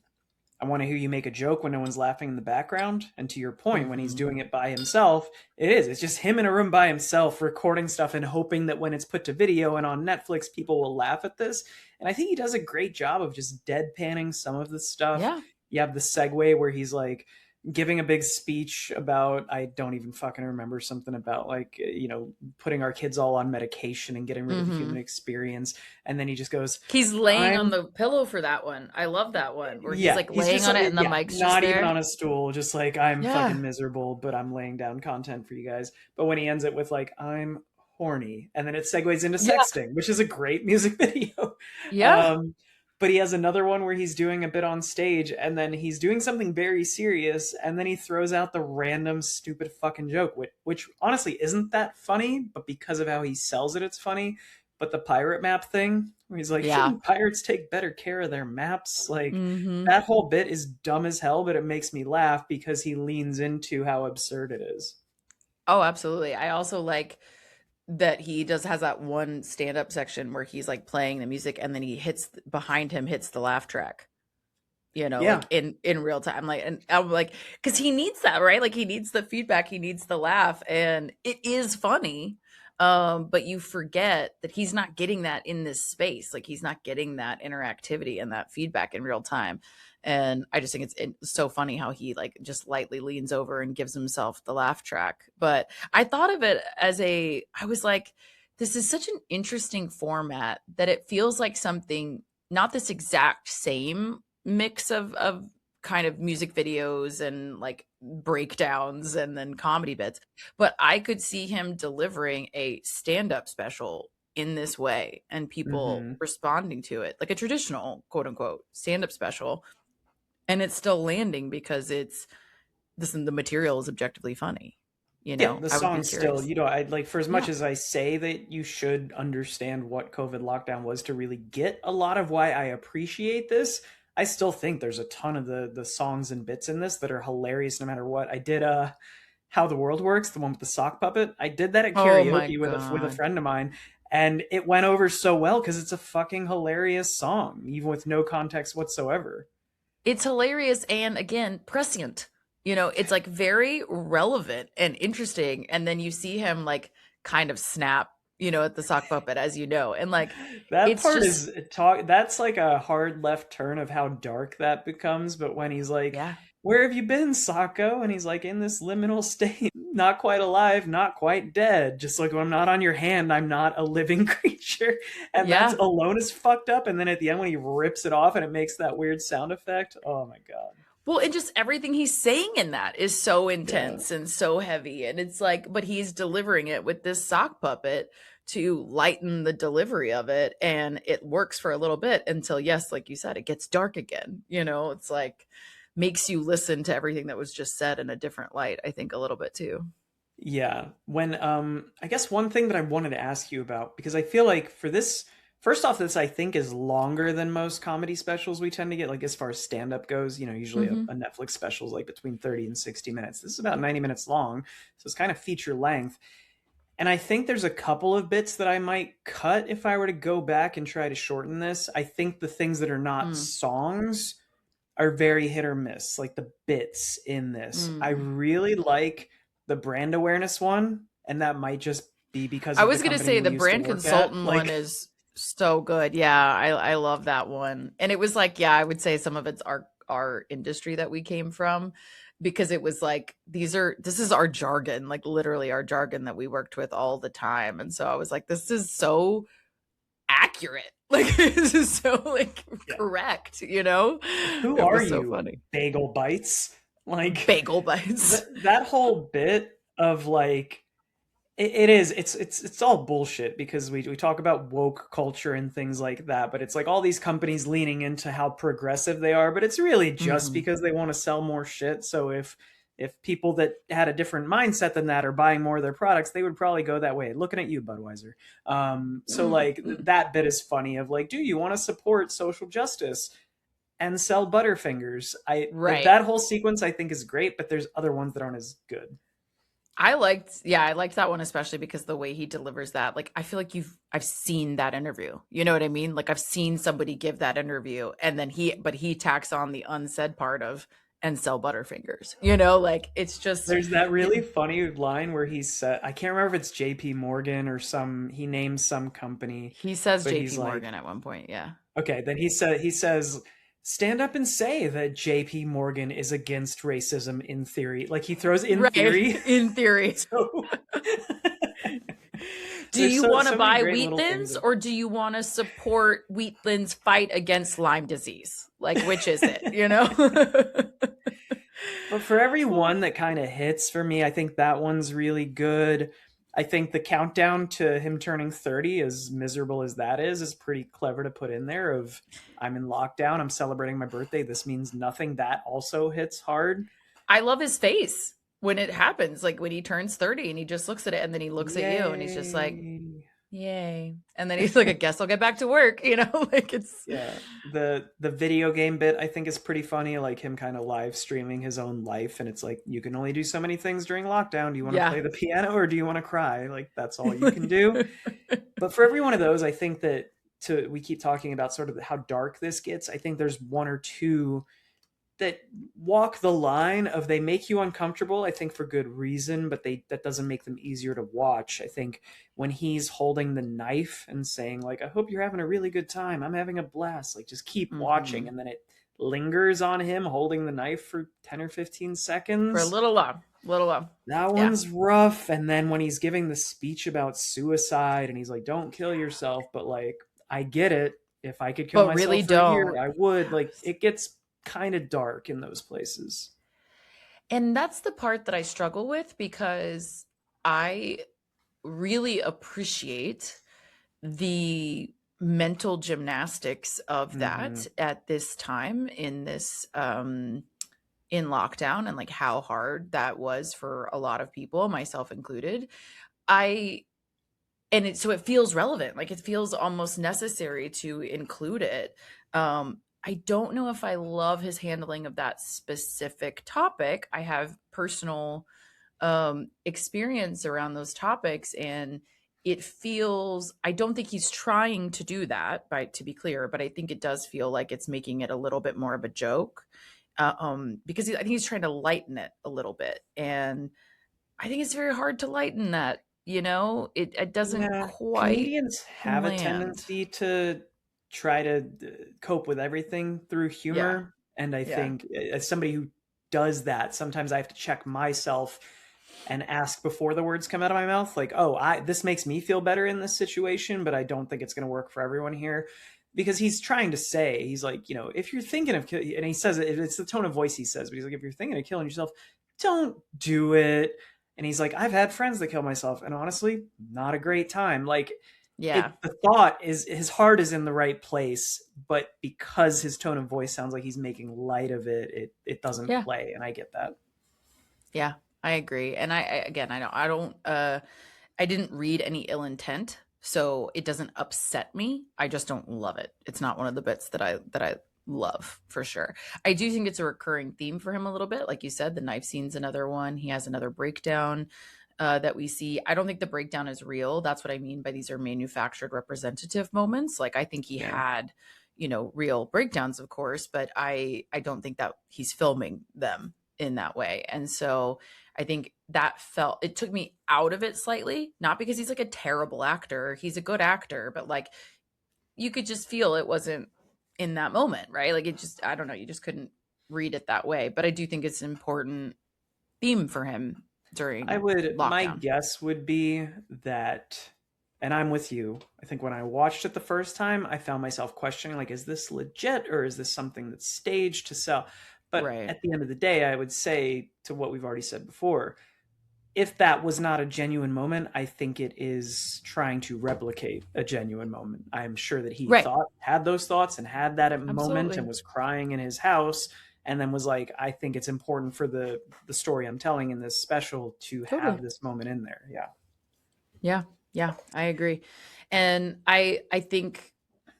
I want to hear you make a joke when no one's laughing in the background. And to your point, when he's Hmm. doing it by himself, it's just him in a room by himself recording stuff and hoping that when it's put to video and on Netflix, people will laugh at this. And I think he does a great job of just deadpanning some of the stuff. Yeah. You have the segue where he's like giving a big speech about, I don't even fucking remember, something about like, putting our kids all on medication and getting rid of the human Hmm. experience. And then he just goes, He's laying on I'm the pillow for that one. I love that one where he's yeah, like he's laying just on it and the yeah, mic's just not even there. on a stool, just like I'm fucking Yeah. miserable, but I'm laying down content for you guys. But when he ends it with like I'm horny, and then it segues into Yeah. sexting, which is a great music video. Yeah. Um, but he has another one where he's doing a bit on stage, and then he's doing something very serious, and then he throws out the random stupid fucking joke, which honestly isn't that funny, but because of how he sells it, it's funny. But the pirate map thing, where he's like, Yeah. shouldn't pirates take better care of their maps? Like, Hmm. that whole bit is dumb as hell, but it makes me laugh because he leans into how absurd it is. Oh, absolutely. I also like that he has that one stand-up section where he's like playing the music and then he hits behind him hits the laugh track. Yeah, Like in real time. Like and I'm like cuz he needs that, right? Like he needs the feedback, he needs the laugh, and it is funny. But you forget that he's not getting that in this space. Like he's not getting that interactivity and that feedback in real time. And I just think it's so funny how he like just lightly leans over and gives himself the laugh track. But I thought of it as I was like, this is such an interesting format that it feels like something not this exact same mix of kind of music videos and like breakdowns and then comedy bits, but I could see him delivering a stand-up special in this way and people hmm responding to it like a traditional quote unquote stand-up special, and it's still landing because it's the material is objectively funny. yeah. The I would be song's still, curious. I like, for as much Yeah. as I say that you should understand what COVID lockdown was to really get a lot of why I appreciate this. I still think there's a ton of the songs and bits in this that are hilarious no matter what. I did How the World Works, the one with the sock puppet. I did that at Oh my karaoke with a god. friend of mine, and it went over so well because it's a fucking hilarious song, even with no context whatsoever. It's hilarious and again prescient. It's like very relevant and interesting, and then you see him like kind of snap at the sock puppet, as you know. And like, That it's part just, is talk. That's like a hard left turn of how dark that becomes. But when he's like, yeah, "Where have you been, Sako?" and he's like, "In this liminal state, not quite alive, not quite dead. Just like when I'm not on your hand, I'm not a living creature." And that's yeah. alone is fucked up. And then at the end, when he rips it off and it makes that weird sound effect, oh my god, Well, and just everything he's saying in that is so yeah, intense and so heavy. And it's like, but he's delivering it with this sock puppet to lighten the delivery of it. And it works for a little bit until, yes, like you said, it gets dark again. It's like makes you listen to everything that was just said in a different light, I think, a little bit too. yeah. When I guess one thing that I wanted to ask you about, because I feel like for this, first off, this I think is longer than most comedy specials we tend to get, like as far as stand up goes. Usually a Hmm. Netflix special is like between 30 and 60 minutes. This is about 90 minutes long, so it's kind of feature length. And I think there's a couple of bits that I might cut if I were to go back and try to shorten this. I think the things that are not Mm, songs are very hit or miss, like the bits in this. I mm. really like the brand awareness one, and that might just be because I of the was gonna company say we the used to brand work at. consultant one Like, is so good. Yeah, I love that one. And it was like, yeah, I would say some of it's our industry that we came from, because it was like this is our jargon, like literally our jargon that we worked with all the time. And so I was like, this is so accurate. Like this is so like yeah, correct, who It are was so you, funny. Bagel Bites? Like, Bagel bites. that whole bit of like, it is it's all bullshit because we talk about woke culture and things like that, but it's like all these companies leaning into how progressive they are, but it's really just Hmm. because they want to sell more shit. So if people that had a different mindset than that are buying more of their products, they would probably go that way. Looking at you, Budweiser. So like that bit is funny of like, do you want to support social justice and sell Butterfingers? I like Right. that whole sequence I think is great, but there's other ones that aren't as good. I liked that one especially because the way he delivers that, like I feel like I've seen that interview. You know what I mean? Like I've seen somebody give that interview and then he tacks on the unsaid part of and sell Butterfingers. Like it's just There's that really funny line where he said, I can't remember if it's JP Morgan or he names some company, he says but he's JP like, Morgan at one point, yeah. okay, then he says, stand up and say that JP Morgan is against racism in theory. Like he throws in Right. theory. In theory. So Do there's you so want to so many buy great little things. Wheatlands or do you want to support Wheatland's fight against Lyme disease? Like which is it? But for every one that kind of hits for me, I think that one's really good. I think the countdown to him turning 30, as miserable as that is pretty clever to put in there of I'm in lockdown, I'm celebrating my birthday, this means nothing. That also hits hard. I love his face when it happens, like when he turns 30 and he just looks at it and then he looks at you and he's just like, Yay. yay. And then he's like, I guess I'll get back to work, like it's Yeah. The video game bit I think is pretty funny, like him kind of live streaming his own life, and it's like you can only do so many things during lockdown. Do you want to yeah. play the piano or do you want to cry? Like that's all you can do. But for every one of those, I think that we keep talking about sort of how dark this gets. I think there's one or two that walk the line of they make you uncomfortable, I think for good reason, but that doesn't make them easier to watch. I think when he's holding the knife and saying like, I hope you're having a really good time, I'm having a blast, like just keep watching, Hmm. and then it lingers on him holding the knife for 10 or 15 For a seconds. little while. Little while. That Yeah. one's rough. And then when he's giving the speech about suicide and he's like, don't kill yourself, but like, I get it. If I could kill But really myself for a year, don't. I would. Like, it gets kind of dark in those places. And that's the part that I struggle with because I really appreciate the mental gymnastics of Hmm. that at this time in lockdown, and like how hard that was for a lot of people, myself included. I and it so it feels relevant, like it feels almost necessary to include it. I don't know if I love his handling of that specific topic. I have personal experience around those topics, and it feels, I don't think he's trying to do that, by to be clear, but I think it does feel like it's making it a little bit more of a joke, because I think he's trying to lighten it a little bit, and I think it's very hard to lighten that It doesn't Yeah, quite comedians have a land. tendency to try to cope with everything through Yeah. humor. And I Yeah. think as somebody who does that, sometimes I have to check myself and ask before the words come out of my mouth, like, oh, this makes me feel better in this situation, but I don't think it's going to work for everyone here. Because he's trying to say, he's like, if you're thinking of, and he says it's the tone of voice he says, but he's like, if you're thinking of killing yourself, don't do it. And he's like, I've had friends that kill myself, and honestly, not a great time. Like, Yeah. the thought is his heart is in the right place, but because his tone of voice sounds like he's making light of it, it doesn't Yeah. play, and I get that. Yeah. I agree. And again, I didn't read any ill intent, so it doesn't upset me. I just don't love it. It's not one of the bits that I love for sure. I do think it's a recurring theme for him a little bit. Like you said, the knife scene's another one. He has another breakdown that we see. I don't think the breakdown is real. That's what I mean by these are manufactured representative moments. Like I think he Yeah, had, real breakdowns, of course, but I don't think that he's filming them in that way. And so I think it took me out of it slightly, not because he's like a terrible actor. He's a good actor, but like you could just feel it wasn't in that moment, right? Like I don't know, you just couldn't read it that way. But I do think it's an important theme for him I during would. My lockdown. guess would be that, and I'm with you. I think when I watched it the first time, I found myself questioning, like, is this legit or is this something that's staged to sell? But Right. at the end of the day, I would say to what we've already said before, if that was not a genuine moment, I think it is trying to replicate a genuine moment. I'm sure that he Right. had those thoughts and had that moment and Absolutely. was crying in his house and then was like, I think it's important for the story I'm telling in this special to Totally. have this moment in there. Yeah. Yeah. Yeah, I agree. And I think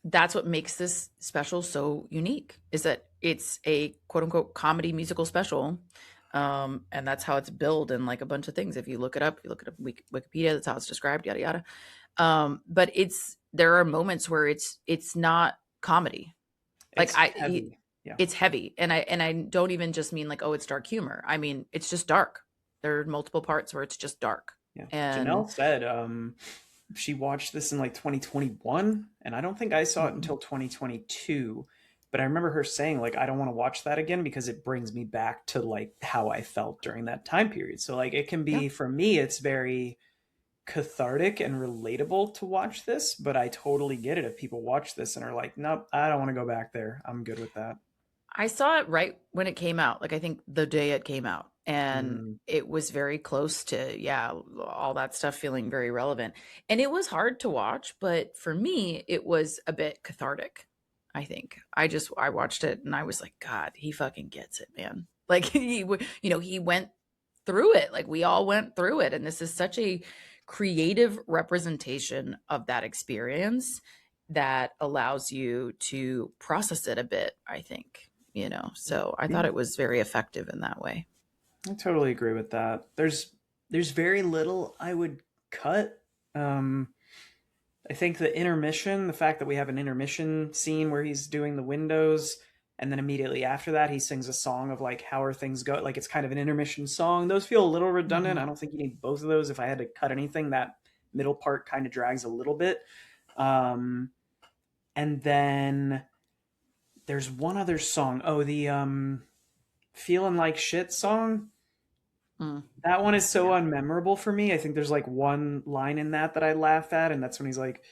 that's what makes this special so unique is that it's a quote unquote comedy musical special. And that's how it's billed in like a bunch of things. If you look it up, Wikipedia, that's how it's described, yada yada. But there are moments where it's not comedy. Like It's heavy. Yeah. it's heavy. And I don't even just mean like, oh, it's dark humor. I mean, it's just dark. There are multiple parts where it's just dark. Yeah. And Janelle said she watched this in like 2021, and I don't think I saw it mhm. until 2022. But I remember her saying, like, I don't want to watch that again because it brings me back to like how I felt during that time period. So, like, it can Yeah. be for me, it's very cathartic and relatable to watch this, but I totally get it if people watch this and are like, nope, I don't want to go back there. I'm good with that. I saw it right when it came out. Like I think the day it came out. And Mm, it was very close to, yeah, all that stuff feeling very relevant. And it was hard to watch, but for me, it was a bit cathartic, I think. I watched it and I was like, God, he fucking gets it, man. Like he went through it. Like we all went through it. And this is such a creative representation of that experience that allows you to process it a bit, I think. So I thought yeah, it was very effective in that way. I totally agree with that. There's very little I would cut. Um, I think the intermission, the fact that we have an intermission scene where he's doing the windows, and then immediately after that he sings a song of like how are things go, like it's kind of an intermission song. Those feel a little redundant. Mhm. I don't think you need both of those. If I had to cut anything, that middle part kind of drags a little bit. Um, and then there's one other song. Oh, the feeling like shit song. Mm, That one is so yeah. unmemorable for me. I think there's like one line in that that I laugh at, and that's when he's like,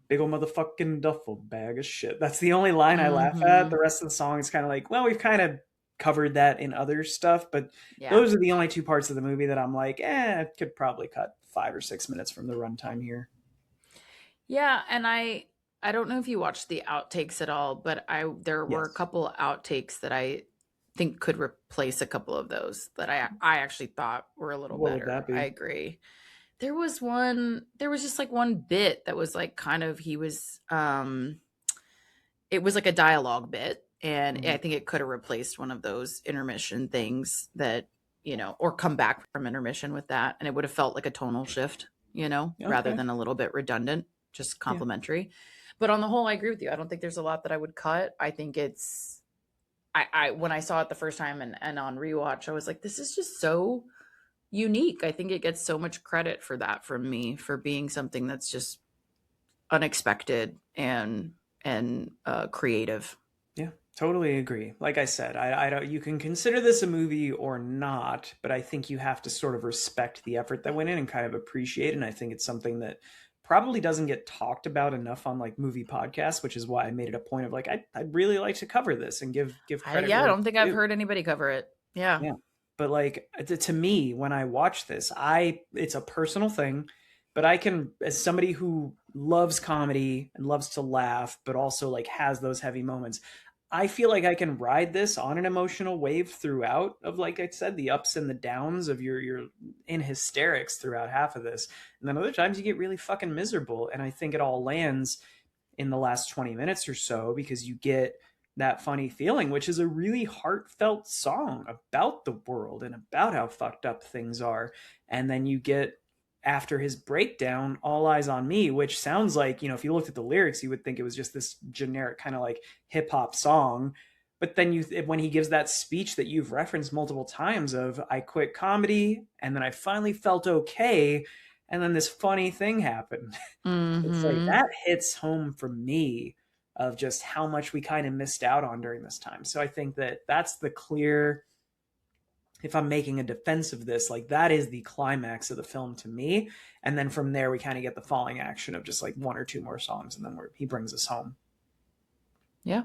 big old motherfucking duffel bag of shit. That's the only line I laugh at. The Mhm. rest of the song is kind of like, well, we've kind of covered that in other stuff, but Yeah. those are the only two parts of the movie that I'm like, could probably cut 5 or 6 minutes from the runtime here. Yeah, and I don't know if you watched the outtakes at all, but I there were a Yes. couple outtakes that I think could replace a couple of those that I actually thought were a little What would better. that I be? agree. There was just like one bit that was like kind of he was it was like a dialogue bit, and I Mhm. think it could have replaced one of those intermission things that, or come back from intermission with that, and it would have felt like a tonal shift, rather Okay. than a little bit redundant, just Yeah. complimentary. But on the whole, I agree with you. I don't think there's a lot that I would cut. I think it's I when I saw it the first time and on rewatch, I was like, this is just so unique. I think it gets so much credit for that from me, for being something that's just unexpected and creative. Yeah, totally agree. Like I said, I don't. You can consider this a movie or not, but I think you have to sort of respect the effort that went in and kind of appreciate it. And I think it's something that probably doesn't get talked about enough on like movie podcasts, which is why I made it a point of like I'd really like to cover this and give credit I where don't it's think I've due. heard anybody cover it. Yeah. Yeah. But like to me, when I watch this, I it's a personal thing, but I can, as somebody who loves comedy and loves to laugh, but also like has those heavy moments, I feel like I can ride this on an emotional wave throughout of, like I said, the ups and the downs of you're in hysterics throughout half of this. And then other times you get really fucking miserable. And I think it all lands in the last 20 minutes or so because you get that funny feeling, which is a really heartfelt song about the world and about how fucked up things are. And then you get, after his breakdown, All Eyes on Me, which sounds like, if you looked at the lyrics, you would think it was just this generic kind of like hip hop song. But then when he gives that speech that you've referenced multiple times of I quit comedy and then I finally felt okay and then this funny thing happened. It's like Mm-hmm. that hits home for me of just how much we kind of missed out on during this time. So I think that that's the clear, if I'm making a defense of this, like that is the climax of the film to me. And then from there, we kind of get the falling action of just like one or two more songs, and then he brings us home. Yeah.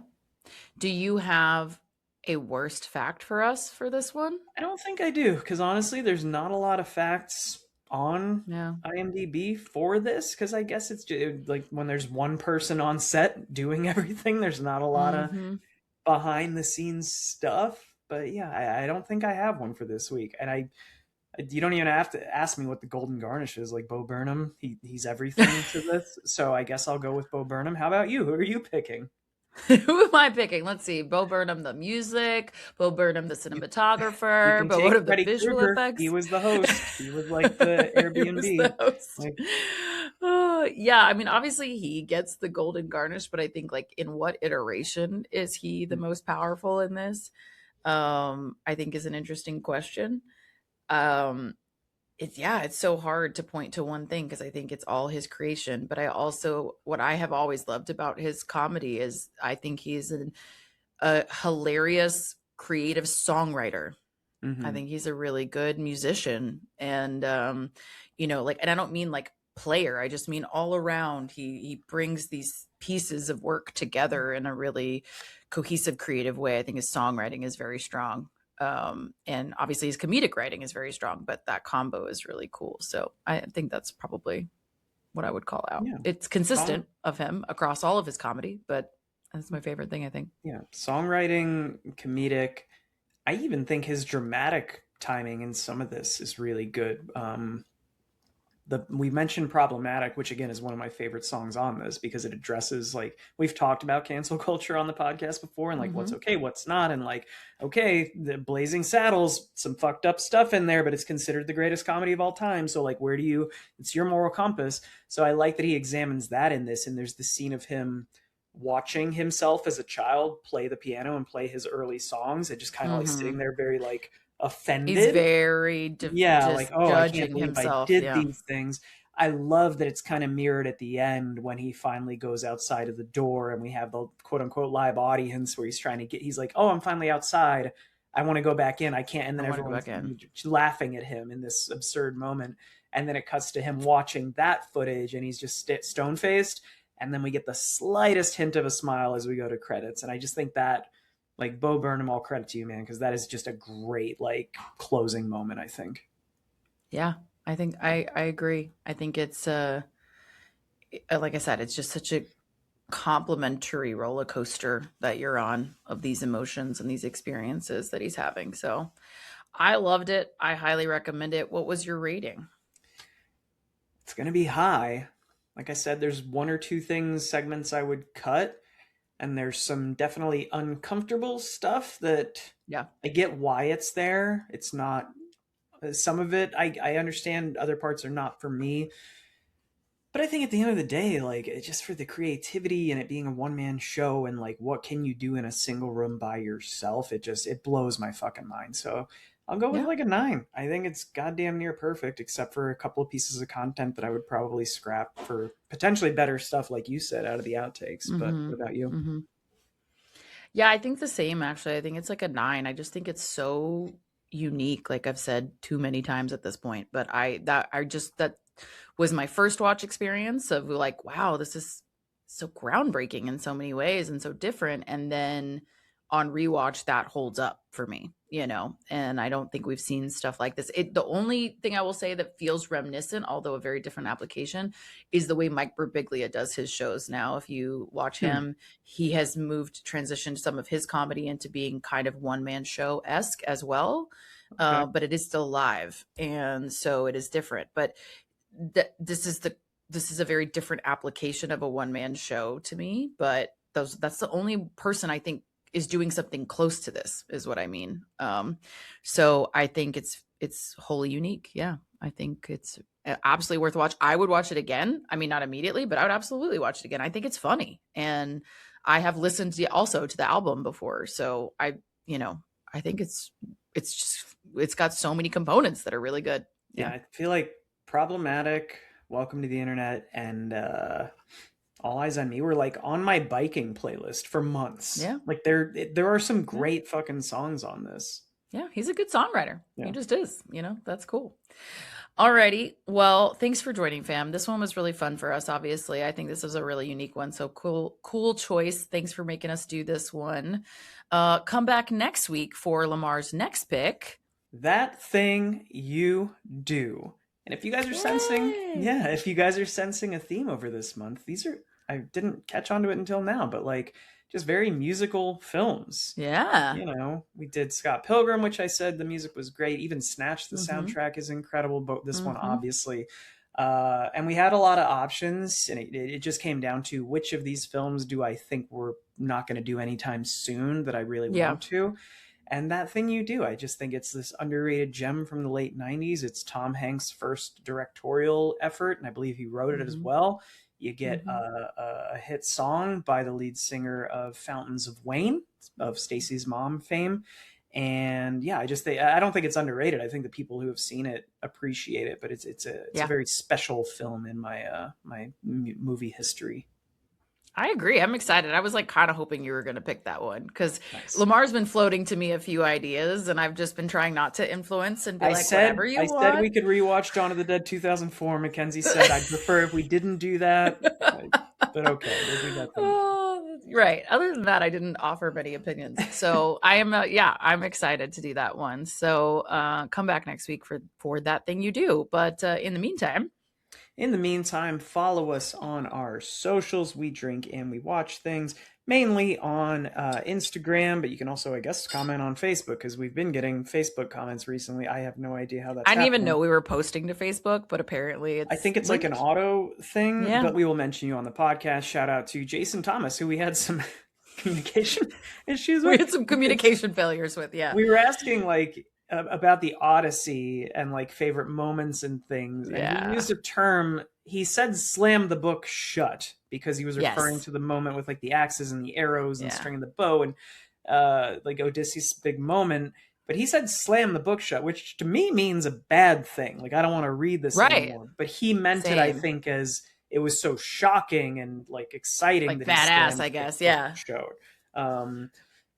Do you have a worst fact for us for this one? I don't think I do, because honestly, there's not a lot of facts on Yeah. IMDb for this, because I guess it's just, like when there's one person on set doing everything, there's not a lot of Mm-hmm. behind the scenes stuff. But yeah, I don't think I have one for this week. And you don't even have to ask me what the golden garnish is. Like Bo Burnham, he's everything to this. So I guess I'll go with Bo Burnham. How about you? Who are you picking? Who am I picking? Let's see. Bo Burnham, the music, Bo Burnham, the You you cinematographer, can Bo take Burnham, the Freddy visual Krueger. He effects. was the host. He was like the He was the Airbnb. host. Like, Yeah, I mean, obviously he gets the golden garnish, but I think like in what iteration is he the most powerful in this? I think is an interesting question. Um, it's so hard to point to one thing because I think it's all his creation. But I also, what I have always loved about his comedy is I think he's a hilarious, creative songwriter. I mm-hmm. think he's a really good musician. And, like, and I don't mean like player, I just mean all around. He brings these pieces of work together in a really cohesive, creative way. I think his songwriting is very strong. And obviously his comedic writing is very strong, but that combo is really cool. So I think that's probably what I would call out. Yeah. It's Song consistent of him across all of his comedy, but that's my favorite thing, I think. yeah. Songwriting, comedic. I even think his dramatic timing in some of this is really good. We mentioned problematic, which again is one of my favorite songs on this because it addresses, like, we've talked about cancel culture on the podcast before and like what's Mm-hmm. okay, what's not, and like, okay, the Blazing Saddles, some fucked up stuff in there, but it's considered the greatest comedy of all time. So like, where do you, it's your moral compass. So I like that he examines that in this. And there's the scene of him watching himself as a child play the piano and play his early songs and just kind of like sitting Mm-hmm. there very like He's offended. very Yeah, like, just oh, I can't judging believe I himself. did Yeah. these things. I love that it's kind of mirrored at the end when he finally goes outside of the door and we have the quote unquote live audience where he's like, oh, I'm finally outside. I want to go back in. I can't. And I then want to go everyone's back in. laughing at him in this absurd moment. And then it cuts to him watching that footage and he's just stone faced. And then we get the slightest hint of a smile as we go to credits. And I just think that, like, Bo Burnham, all credit to you, man, because that is just a great like closing moment, I think. Yeah. I think I agree. I think it's like I said, it's just such a complimentary roller coaster that you're on of these emotions and these experiences that he's having. So I loved it. I highly recommend it. What was your rating? It's going to be high. Like I said, there's one or two segments I would cut, and there's some definitely uncomfortable stuff that Yeah. I get why it's there. It's not, some of it I understand, other parts are not for me. But I think at the end of the day, like, it's just for the creativity and it being a one man show and like what can you do in a single room by yourself, it blows my fucking mind. So I'll go with Yeah. like a 9. I think it's goddamn near perfect, except for a couple of pieces of content that I would probably scrap for potentially better stuff, like you said, out of the outtakes. But Mm-hmm. what about you? Mm-hmm. Yeah, I think the same actually. I think it's like a 9. I just think it's so unique, like I've said too many times at this point. But that was my first watch experience of like, wow, this is so groundbreaking in so many ways and so different. And then on rewatch, that holds up for me, and I don't think we've seen stuff like this. The only thing I will say that feels reminiscent, although a very different application, is the way Mike Birbiglia does his shows now. If you watch Hmm. him, he has transitioned some of his comedy into being kind of one man show esque as well. Okay. But it is still live, and so it is different. But this is a very different application of a one man show to me. But that's the only person I think is doing something close to this, is what I mean. So I think it's wholly unique. Yeah, I think it's absolutely worth a watch. I would watch it again. I mean, not immediately, but I would absolutely watch it again. I think it's funny, and I have listened also to the album before, so I think it's got so many components that are really good. Yeah, Yeah. I feel like Problematic, Welcome to the Internet, and All Eyes on Me were like on my biking playlist for months. Yeah. Like there are some Yeah. great fucking songs on this. Yeah. He's a good songwriter. He Yeah. just is, that's cool. Alrighty. Well, thanks for joining, fam. This one was really fun for us, obviously. I think this is a really unique one. So cool choice. Thanks for making us do this one. Come back next week for Lamar's next pick. That Thing You Do. And if you guys are sensing, Yay! yeah, if you guys are sensing a theme over this month, these are, I didn't catch on to it until now, but like just very musical films. Yeah. We did Scott Pilgrim, which I said the music was great. Even Snatch, the Mm-hmm. soundtrack is incredible, but this one Mm-hmm. obviously. And we had a lot of options, and it just came down to which of these films do I think we're not going to do anytime soon that I really Yeah. want to. And That Thing You Do, I just think it's this underrated gem from the late 90s. It's Tom Hanks' first directorial effort, and I believe he wrote it as well. You get a hit song by the lead singer of Fountains of Wayne, of Stacy's mom fame. And yeah, I don't think it's underrated. I think the people who have seen it appreciate it, but it's a very special film in my my movie history. I agree. I'm excited. I was like kind of hoping you were going to pick that one because Nice. Lamar's been floating to me a few ideas, and I've just been trying not to influence and be whatever you I want. said we could rewatch Dawn of the Dead 2004. Mackenzie said I'd prefer if we didn't do that, but okay, we'll do that then. Right. Other than that, I didn't offer many opinions. So I'm excited to do that one. So come back next week for That Thing You Do. But in the meantime, follow us on our socials. We drink and we watch things, mainly on Instagram, but you can also, I guess, comment on Facebook because we've been getting Facebook comments recently. I have no idea how that's I didn't even happening. know we were posting to Facebook, but apparently I think it's like an auto thing, Yeah. but we will mention you on the podcast. Shout out to Jason Thomas, who we had some communication issues with. We had some communication failures with, yeah. We were asking like about the Odyssey and like favorite moments and things. Yeah. And he used a term, he said slam the book shut because he was referring to the moment with like the axes and the arrows and stringing the bow and like Odysseus' big moment. But he said slam the book shut, which to me means a bad thing. Like, I don't want to read this anymore. But he meant it, I think, as it was so shocking and like exciting. Like that badass, I guess. Yeah. Showed.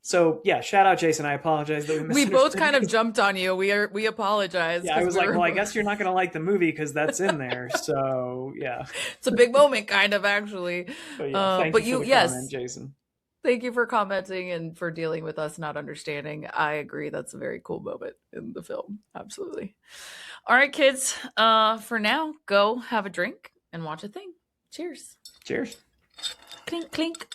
So yeah, shout out Jason. I apologize that we both kind of jumped on you. We apologize. Yeah, I was like, well, I guess you're not going to like the movie because that's in there. So yeah, it's a big moment, kind of actually. But yeah, thank you for the comment, Jason. Thank you for commenting and for dealing with us not understanding. I agree. That's a very cool moment in the film. Absolutely. All right, kids. For now, go have a drink and watch a thing. Cheers. Cheers. Clink, clink.